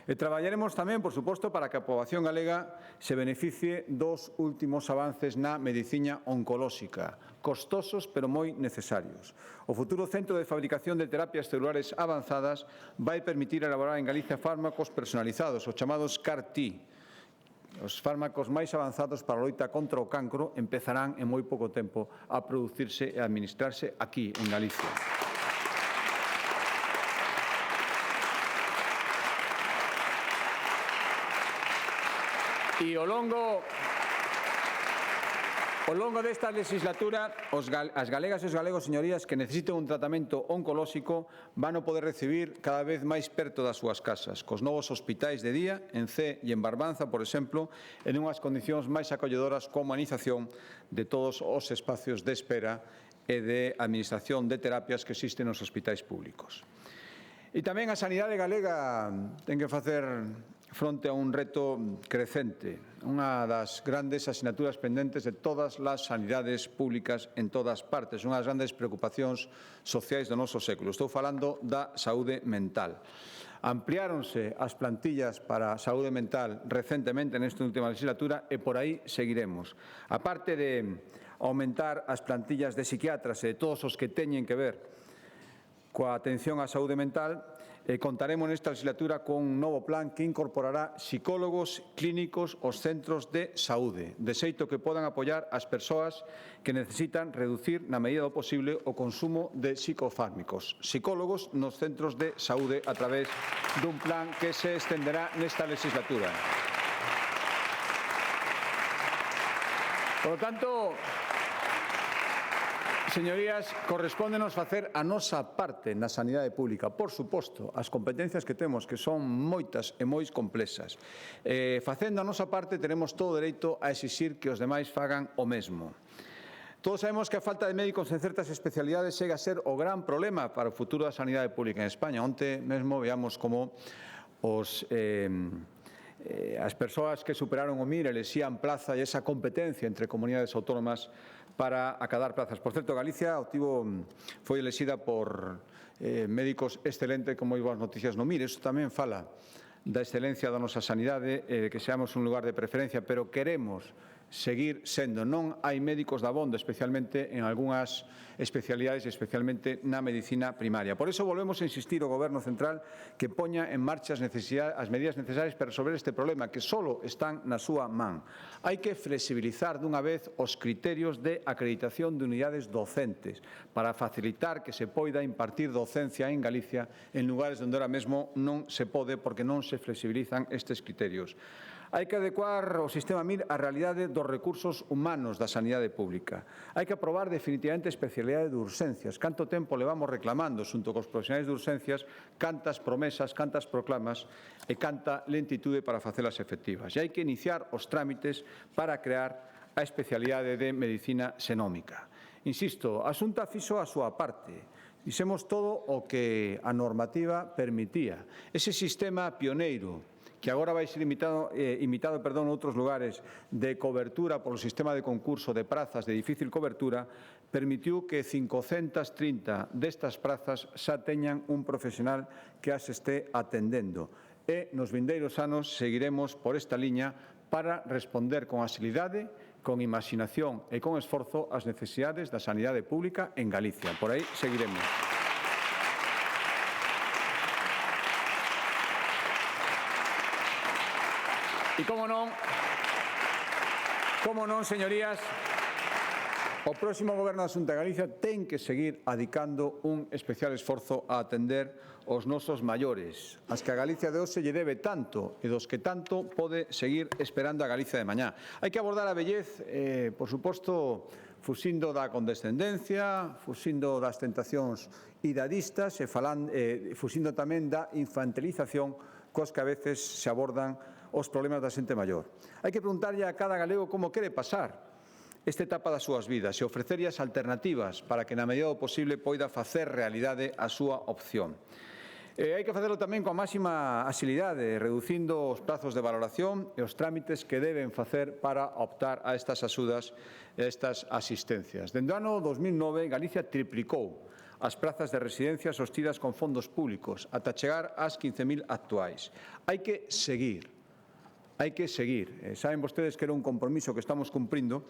E traballaremos tamén, por suposto, para que a poboación galega se beneficie dos últimos avances na medicina oncolóxica, costosos pero moi necesarios. O futuro Centro de Fabricación de Terapias Celulares Avanzadas vai permitir elaborar en Galicia fármacos personalizados, os chamados CAR-T. Os fármacos máis avanzados para a loita contra o cancro empezarán en moi pouco tempo a producirse e a administrarse aquí, en Galicia. E ao longo desta legislatura, as galegas e os galegos, señorías, que necesiten un tratamento oncolóxico van a poder recibir cada vez máis perto das súas casas, cos novos hospitais de día, en Cee e en Barbanza, por exemplo, en unhas condicións máis acolledoras coa humanización de todos os espacios de espera e de administración de terapias que existen nos hospitais públicos. E tamén a sanidade galega ten que facer fronte a un reto crecente, unha das grandes asignaturas pendentes de todas as sanidades públicas en todas partes, unha das grandes preocupacións sociais do noso século. Estou falando da saúde mental. Ampliáronse as plantillas para a saúde mental recentemente nesta última legislatura e por aí seguiremos. A parte de aumentar as plantillas de psiquiatras e de todos os que teñen que ver coa atención á saúde mental, contaremos nesta legislatura con un novo plan que incorporará psicólogos clínicos aos centros de saúde, de xeito que podan apoiar as persoas que necesitan reducir na medida do posible o consumo de psicofármacos. Psicólogos nos centros de saúde a través dun plan que se estenderá nesta legislatura. Por lo tanto, señorías, correspóndenos facer a nosa parte na sanidade pública. Por suposto, as competencias que temos, que son moitas e moi complexas. Facendo a nosa parte, teremos todo o dereito a exixir que os demais fagan o mesmo. Todos sabemos que a falta de médicos en certas especialidades chega a ser o gran problema para o futuro da sanidade pública en España. Onte mesmo veamos como as persoas que superaron o MIR elexían plaza e esa competencia entre comunidades autónomas para acadar plazas. Por certo, Galicia foi elexida por médicos excelentes con moi boas noticias no MIR. Isto tamén fala da excelencia da nosa sanidade, que seamos un lugar de preferencia, pero queremos seguir sendo. Non hai médicos dabondo, especialmente en algunhas especialidades, especialmente na medicina primaria. Por iso volvemos a insistir ao Goberno central que poña en marcha as medidas necesarias para resolver este problema, que só están na súa man. Hai que flexibilizar dunha vez os criterios de acreditación de unidades docentes para facilitar que se poida impartir docencia en Galicia en lugares onde ahora mesmo non se pode porque non se flexibilizan estes criterios. Hai que adecuar o sistema MIR á realidade dos recursos humanos da sanidade pública. Hai que aprobar definitivamente a especialidade de urxencias. Canto tempo levamos reclamando, xunto cos profesionais de urxencias, cantas promesas, cantas proclamas e canta lentitude para facelas efectivas. E hai que iniciar os trámites para crear a especialidade de medicina xenómica. Insisto, a Xunta fixo a súa parte. Fixemos todo o que a normativa permitía. Ese sistema pioneiro que agora vai ser imitado en outros lugares, de cobertura polo sistema de concurso de prazas de difícil cobertura, permitiu que 530 destas prazas xa teñan un profesional que as este atendendo. E nos vindeiros anos seguiremos por esta liña para responder con axilidade, con imaxinación e con esforzo ás necesidades da sanidade pública en Galicia. Por aí seguiremos. E como non, señorías, o próximo Goberno da Xunta de Galicia ten que seguir adicando un especial esforzo a atender os nosos maiores, as que a Galicia de hoxe lle debe tanto e dos que tanto pode seguir esperando a Galicia de mañá. Hai que abordar a vellez, por suposto, fuxindo da condescendencia, fuxindo das tentacións idadistas e fuxindo tamén da infantilización cos que a veces se abordan os problemas da xente maior. Hai que preguntarlle a cada galego como quere pasar esta etapa das súas vidas e ofrecerlles alternativas para que na medida do posible poida facer realidade a súa opción. Hai que facelo tamén coa máxima axilidade, reducindo os prazos de valoración e os trámites que deben facer para optar a estas axudas e a estas asistencias. Dende o ano 2009, Galicia triplicou as prazas de residencias sostidas con fondos públicos, ata chegar ás 15.000 actuais. Hai que seguir. Saben vostedes que era un compromiso que estamos cumprindo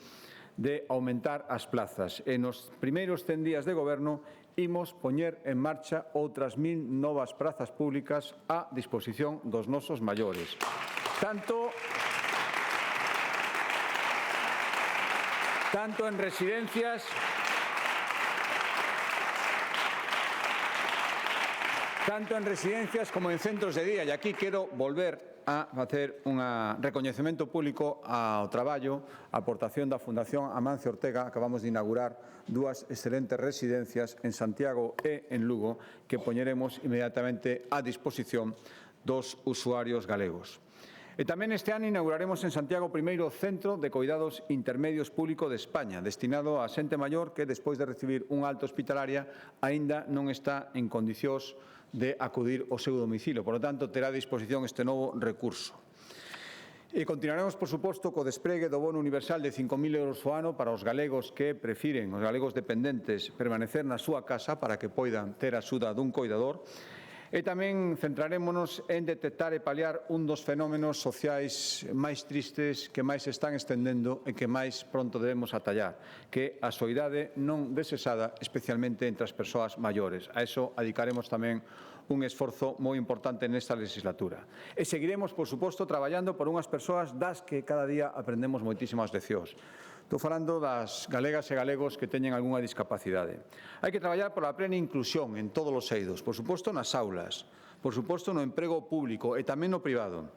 de aumentar as plazas. E nos primeiros 100 días de goberno imos poñer en marcha outras 1.000 novas prazas públicas á disposición dos nosos maiores. Tanto en residencias como en centros de día. E aquí quero volver a facer un recoñecemento público ao traballo, a aportación da Fundación Amancio Ortega. Acabamos de inaugurar dúas excelentes residencias en Santiago e en Lugo que poñeremos inmediatamente a disposición dos usuarios galegos. E tamén este ano inauguraremos en Santiago o primeiro centro de coidados intermedios público de España, destinado a xente maior que, despois de recibir unha alta hospitalaria, aínda non está en condicións de acudir ao seu domicilio. Por lo tanto, terá a disposición este novo recurso. E continuaremos, por suposto, co despregue do bono universal de 5.000 euros ao ano para os galegos que prefiren, os galegos dependentes, permanecer na súa casa para que poidan ter a axuda dun coidador. E tamén centrarémonos en detectar e paliar un dos fenómenos sociais máis tristes que máis se están estendendo e que máis pronto debemos atallar, que é a soidade non desexada, especialmente entre as persoas maiores. A iso adicaremos tamén un esforzo moi importante nesta legislatura. E seguiremos, por suposto, traballando por unhas persoas das que cada día aprendemos moitísimas leccións. Estou falando das galegas e galegos que teñen algunha discapacidade. Hai que traballar pola plena inclusión en todos os eidos, por suposto nas aulas, por suposto no emprego público e tamén no privado.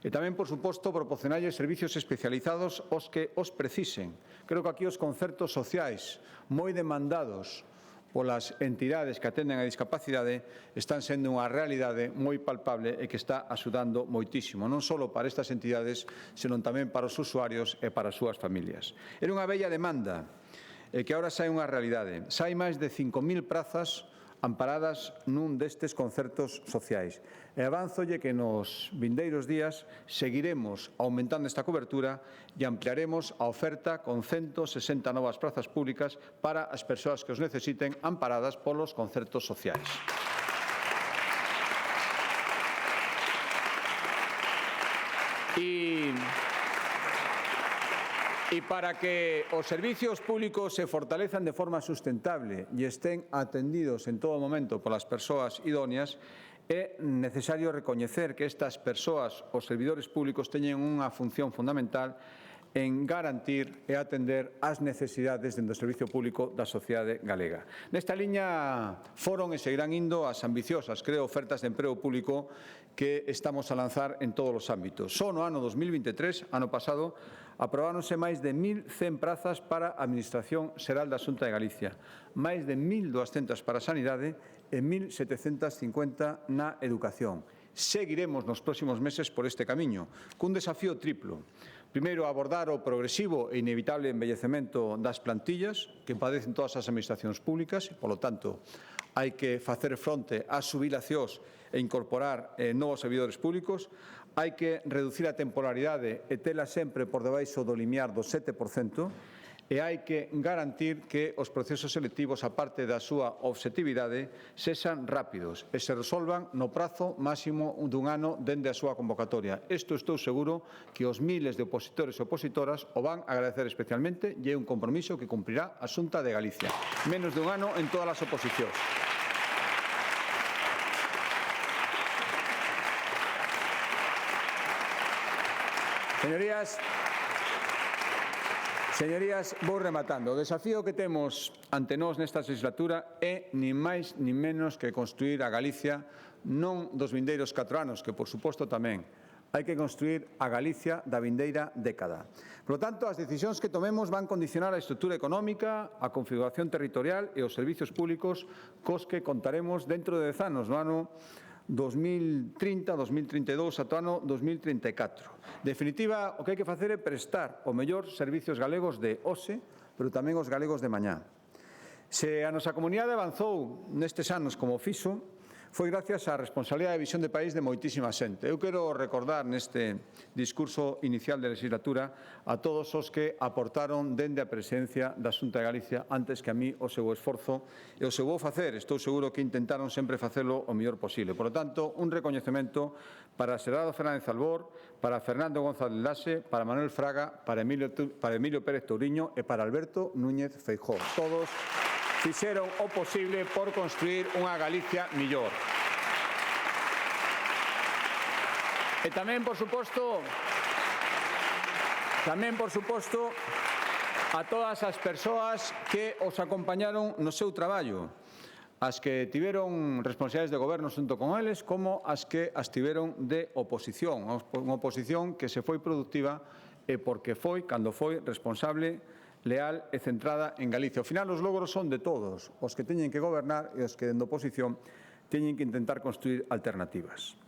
E tamén, por suposto, proporcionarlles servicios especializados aos que os precisen. Creo que aquí os concertos sociais moi demandados polas entidades que atenden a discapacidade están sendo unha realidade moi palpable e que está axudando moitísimo, non só para estas entidades, senón tamén para os usuarios e para as súas familias. Era unha bella demanda e que agora sai unha realidade. Sai máis de 5.000 prazas amparadas nun destes concertos sociais. E avánzolle que nos vindeiros días seguiremos aumentando esta cobertura e ampliaremos a oferta con 160 novas prazas públicas para as persoas que os necesiten amparadas polos concertos sociais. E para que os servicios públicos se fortalezan de forma sustentable e estén atendidos en todo momento polas persoas idóneas, é necesario recoñecer que estas persoas, os servidores públicos, teñen unha función fundamental en garantir e atender as necesidades dentro do servicio público da sociedade galega. Nesta liña foron e seguirán indo as ambiciosas, creo, ofertas de emprego público que estamos a lanzar en todos os ámbitos. Só no ano 2023, ano pasado, aprobáronse máis de 1.100 prazas para a Administración Xeral da Xunta de Galicia, máis de 1.200 para a Sanidade e 1.750 na Educación. Seguiremos nos próximos meses por este camiño, cun desafío triplo. Primeiro, abordar o progresivo e inevitable envellecemento das plantillas que padecen todas as administracións públicas e, polo tanto, hai que facer fronte ás xubilacións e incorporar novos servidores públicos. Hai que reducir a temporalidade e tela sempre por debaixo do limiar do 7%, e hai que garantir que os procesos selectivos, a parte da súa obxectividade, sexan rápidos e se resolvan no prazo máximo dun ano dende a súa convocatoria. Isto estou seguro que os miles de opositores e opositoras o van agradecer especialmente e é un compromiso que cumprirá a Xunta de Galicia. Menos dun ano en todas as oposicións. Señorías, vou rematando. O desafío que temos ante nós nesta legislatura é nin máis nin menos que construir a Galicia non dos vindeiros 4 anos, que por suposto tamén, Hai que construir a Galicia da vindeira década. Por lo tanto, as decisións que tomemos van condicionar a estrutura económica, a configuración territorial e os servizos públicos cos que contaremos dentro de 10 anos, no ano 2030, 2032, ata o ano 2034. En definitiva, o que hai que facer é prestar o mellor servizos galegos de hoxe, pero tamén os galegos de mañá. Se a nosa comunidade avanzou nestes anos como fixo, foi gracias á responsabilidade e visión de país de moitísima xente. Eu quero recordar neste discurso inicial da legislatura a todos os que aportaron dende a presidencia da Xunta de Galicia antes que a mí o seu esforzo e o seu vou facer. Estou seguro que intentaron sempre facelo o mellor posible. Por lo tanto, un recoñecemento para Xerardo Fernández Albor, para Fernando González Laxe, para Manuel Fraga, para Emilio Pérez Touriño e para Alberto Núñez Feijóo. Todos fixeron o posible por construir unha Galicia millor. E tamén, por suposto, a todas as persoas que os acompañaron no seu traballo, as que tiveron responsabilidades de goberno xunto con eles, como as que as tiveron de oposición, unha oposición que se foi productiva e porque foi, cando foi, responsable, leal e centrada en Galicia. Ao final, os logros son de todos, os que teñen que gobernar e os que, dende oposición, teñen que intentar construir alternativas.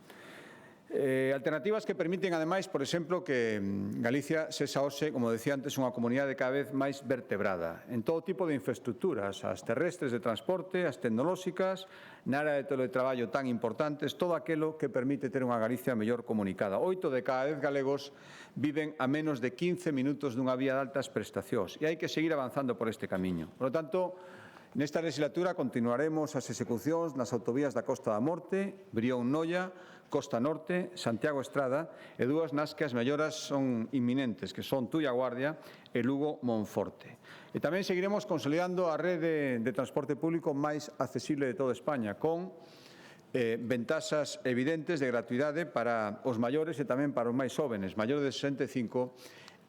Alternativas que permiten, ademais, por exemplo, que Galicia sexa hoxe, como decía antes, unha comunidade cada vez máis vertebrada en todo tipo de infraestructuras, as terrestres de transporte, as tecnolóxicas, na área de teletraballo tan importantes, todo aquilo que permite ter unha Galicia mellor comunicada. 8 de cada 10 galegos viven a menos de 15 minutos dunha vía de altas prestacións e hai que seguir avanzando por este camiño. Por lo tanto, nesta legislatura continuaremos as execucións nas autovías da Costa da Morte, Brión-Noia, Costa Norte, Santiago Estrada e dúas nas que as melloras son inminentes, que son Tuia Guardia e Lugo-Monforte. E tamén seguiremos consolidando a rede de transporte público máis accesible de toda España, con ventaxas evidentes de gratuidade para os maiores e tamén para os máis jóvenes, maiores de 65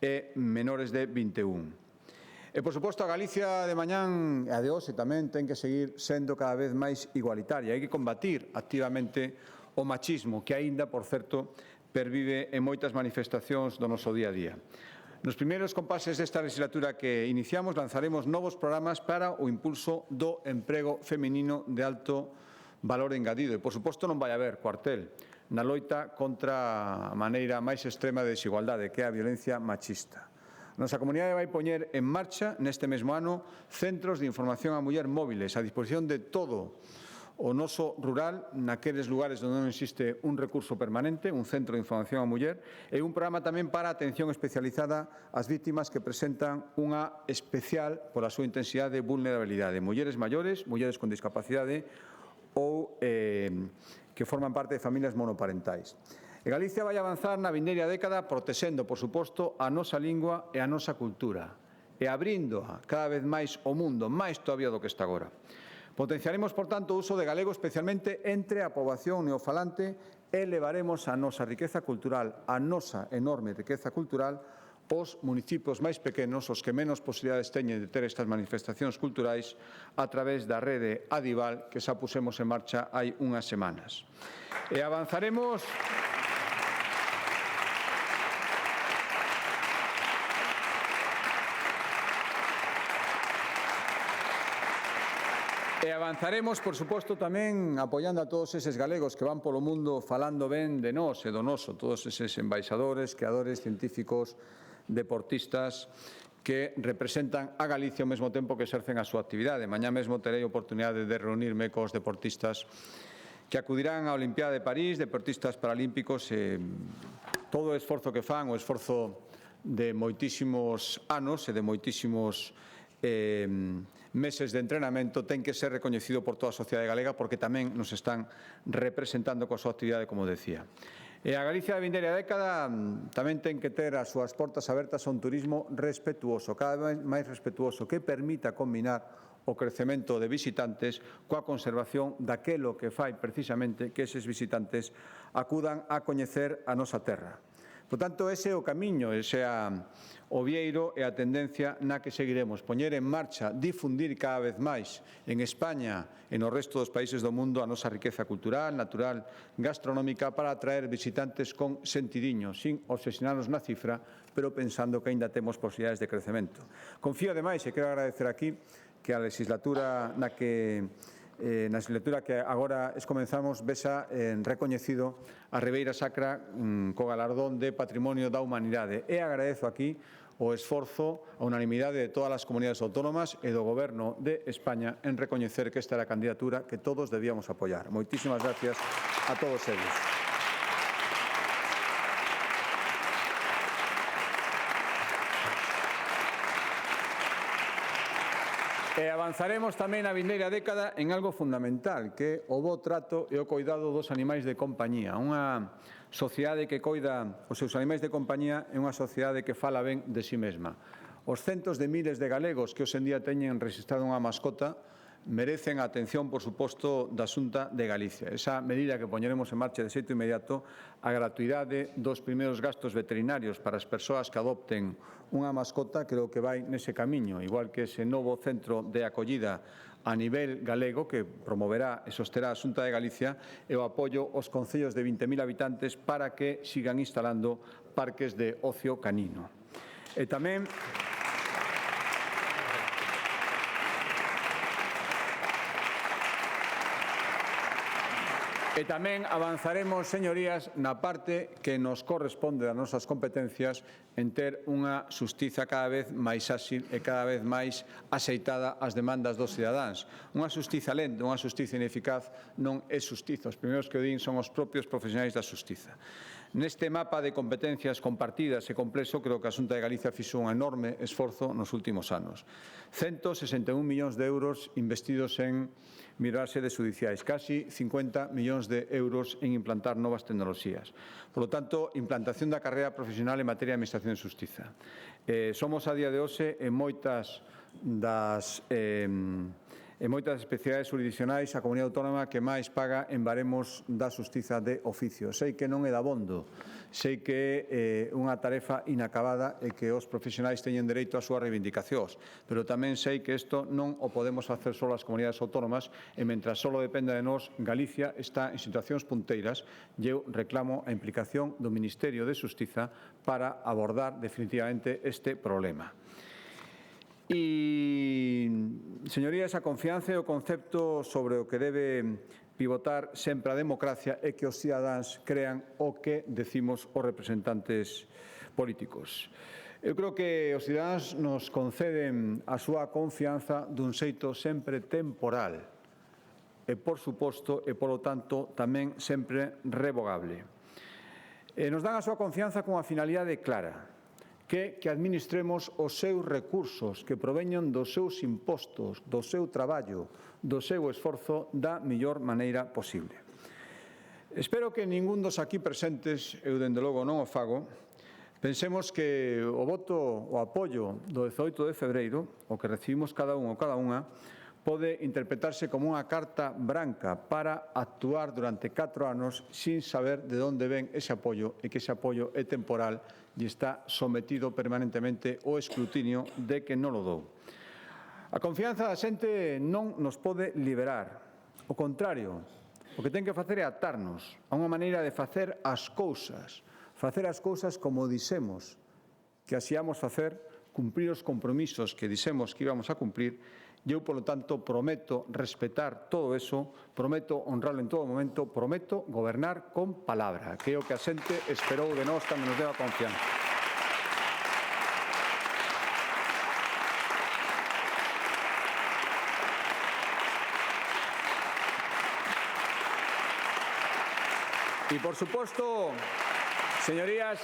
e menores de 21. E, por suposto, a Galicia de mañán e a de hoxe tamén ten que seguir sendo cada vez máis igualitaria. Hai que combatir activamente o machismo que aínda, por certo, pervive en moitas manifestacións do noso día a día. Nos primeiros compases desta legislatura que iniciamos lanzaremos novos programas para o impulso do emprego feminino de alto valor engadido. E, por suposto, non vai haber cuartel na loita contra a maneira máis extrema de desigualdade, que é a violencia machista. A nosa comunidade vai poñer en marcha neste mesmo ano centros de información á muller móviles a disposición de todo o noso rural, naqueles lugares onde non existe un recurso permanente, un centro de información á muller, e un programa tamén para a atención especializada ás vítimas que presentan unha especial, pola súa intensidade, vulnerabilidade. Mulleres maiores, mulleres con discapacidade ou que forman parte de familias monoparentais. E Galicia vai avanzar na vindeira década protexendo, por suposto, a nosa lingua e a nosa cultura e abríndoa cada vez máis ao mundo, máis todavía do que está agora. Potenciaremos, por tanto, o uso de galego especialmente entre a poboación neofalante e levaremos a nosa riqueza cultural, a nosa enorme riqueza cultural, os municipios máis pequenos, os que menos posibilidades teñen de ter estas manifestacións culturais a través da rede Adival que xa pusemos en marcha hai unhas semanas. E avanzaremos por suposto, tamén apoiando a todos eses galegos que van polo mundo falando ben de nós e do noso, todos eses embaixadores, creadores, científicos, deportistas que representan a Galicia ao mesmo tempo que exercen a súa actividade. Mañá mesmo terei oportunidade de reunirme cos deportistas que acudirán á Olimpiada de París, deportistas paralímpicos, todo o esforzo que fan, o esforzo de moitísimos anos e de moitísimos meses de entrenamento ten que ser recoñecido por toda a sociedade galega porque tamén nos están representando coa súa actividade, como decía. E a Galicia da vindeira década tamén ten que ter as súas portas abertas a un turismo respetuoso, cada vez máis respetuoso, que permita combinar o crecemento de visitantes coa conservación daquelo que fai precisamente que eses visitantes acudan a coñecer a nosa terra. Por tanto, ese é o camiño, ese é o vieiro e a tendencia na que seguiremos. Poñer en marcha, difundir cada vez máis en España e no resto dos países do mundo a nosa riqueza cultural, natural, gastronómica para atraer visitantes con sentidiño, sin obsesionarnos na cifra, pero pensando que aínda temos posibilidades de crecemento. Confío, ademais, e quero agradecer aquí que a legislatura na legislatura que agora comenzamos vesa recoñecido a Ribeira Sacra co galardón de Patrimonio da Humanidade. E agradezo aquí o esforzo, a unanimidade de todas as comunidades autónomas e do Goberno de España en recoñecer que esta era a candidatura que todos debíamos apoiar. Moitísimas gracias a todos eles. E avanzaremos tamén na vindeira década en algo fundamental, que é o bo trato e o coidado dos animais de compañía. Unha sociedade que coida os seus animais de compañía é unha sociedade que fala ben de si mesma. Os centos de miles de galegos que hoxe en día teñen registrado unha mascota merecen a atención, por suposto, da Xunta de Galicia. Esa medida que poñeremos en marcha de xeito inmediato, a gratuidade dos primeiros gastos veterinarios para as persoas que adopten unha mascota, creo que vai nese camiño, igual que ese novo centro de acollida a nivel galego que promoverá e sosterá a Xunta de Galicia e o apoio aos concellos de 20.000 habitantes para que sigan instalando parques de ocio canino. E tamén E tamén avanzaremos, señorías, na parte que nos corresponde das nosas competencias en ter unha xustiza cada vez máis áxil e cada vez máis axeitada ás demandas dos cidadáns. Unha xustiza lenta, unha xustiza ineficaz non é xustiza. Os primeiros que o din son os propios profesionais da xustiza. Neste mapa de competencias compartidas e complexo, creo que a Xunta de Galicia fixo un enorme esforzo nos últimos anos. 161 millóns de euros investidos en mellorar sedes judiciais, casi 50 millóns de euros en implantar novas tecnoloxías. Por lo tanto, implantación da carreira profesional en materia de Administración de Xustiza. Somos a día de hoxe en moitas especialidades jurisdiccionais a comunidade autónoma que máis paga en baremos da xustiza de oficio. Sei que non é dabondo, sei que é unha tarefa inacabada e que os profesionais teñen dereito ás súas reivindicacións, pero tamén sei que isto non o podemos facer só as comunidades autónomas e mentras só dependa de nós, Galicia está en situacións punteiras e eu reclamo a implicación do Ministerio de Xustiza para abordar definitivamente este problema. E, señorías, a confianza é o concepto sobre o que debe pivotar sempre a democracia e que os cidadáns crean o que decimos os representantes políticos. Eu creo que os cidadáns nos conceden a súa confianza dun xeito sempre temporal e, por suposto, e, polo tanto, tamén sempre revogable. Nos dan a súa confianza con a finalidade clara, que administremos os seus recursos que proveñan dos seus impostos, do seu traballo, do seu esforzo da mellor maneira posible. Espero que ningún dos aquí presentes, eu dende logo non o fago, pensemos que o voto, o apoio do 18 de febreiro, o que recibimos cada un ou cada unha, pode interpretarse como unha carta branca para actuar durante 4 anos sin saber de onde ven ese apoio e que ese apoio é temporal e está sometido permanentemente ao escrutinio de que non o dou. A confianza da xente non nos pode liberar. O contrario, o que ten que facer é atarnos a unha maneira de facer as cousas como dixemos que así íamos facer, cumprir os compromisos que dixemos que íbamos a cumprir. E eu, polo tanto, prometo respetar todo eso, prometo honrarlo en todo momento, prometo gobernar con palabra, que é o que a xente esperou de nós cando nos deu a confianza. E, por suposto, señorías,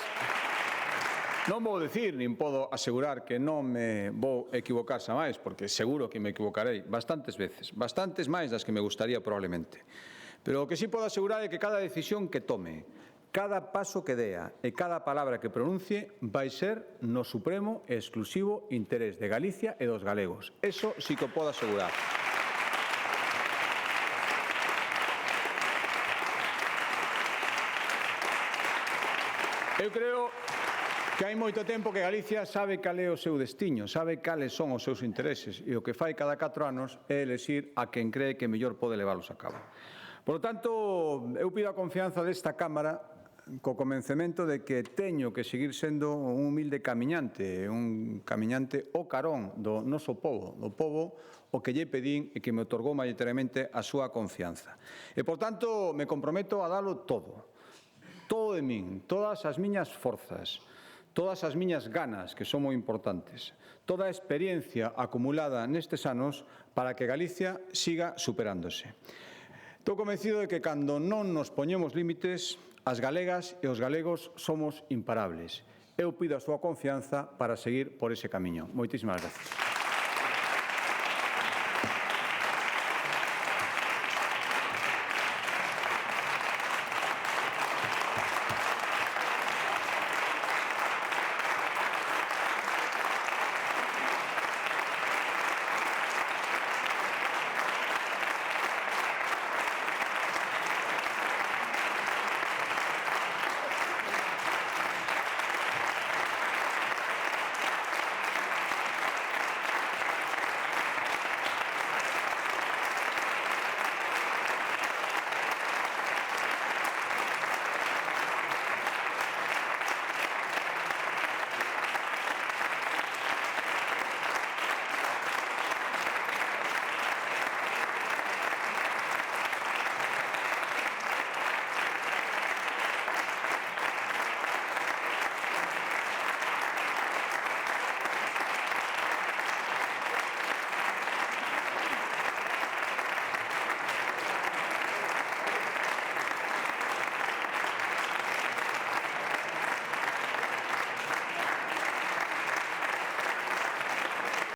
non vou dicir, nin podo asegurar que non me vou equivocar xa máis, porque seguro que me equivocarei bastantes veces, bastantes máis das que me gustaría probablemente. Pero o que sí podo asegurar é que cada decisión que tome, cada paso que dea e cada palabra que pronuncie vai ser no supremo e exclusivo interés de Galicia e dos galegos. Eso sí que o podo asegurar. Eu creo que hai moito tempo que Galicia sabe cal é o seu destiño, sabe cales son os seus intereses e o que fai cada 4 anos é elexir a quen cree que mellor pode leválos a cabo. Por lo tanto, eu pido a confianza desta Cámara co convencemento de que teño que seguir sendo un humilde camiñante o carón do noso pobo, o que lle pedín e que me otorgou maioritariamente a súa confianza. E, por tanto, me comprometo a dalo todo de min, todas as miñas forzas, todas as miñas ganas, que son moi importantes, toda a experiencia acumulada nestes anos para que Galicia siga superándose. Estou convencido de que cando non nos poñemos límites, as galegas e os galegos somos imparables. Eu pido a súa confianza para seguir por ese camiño. Moitísimas gracias.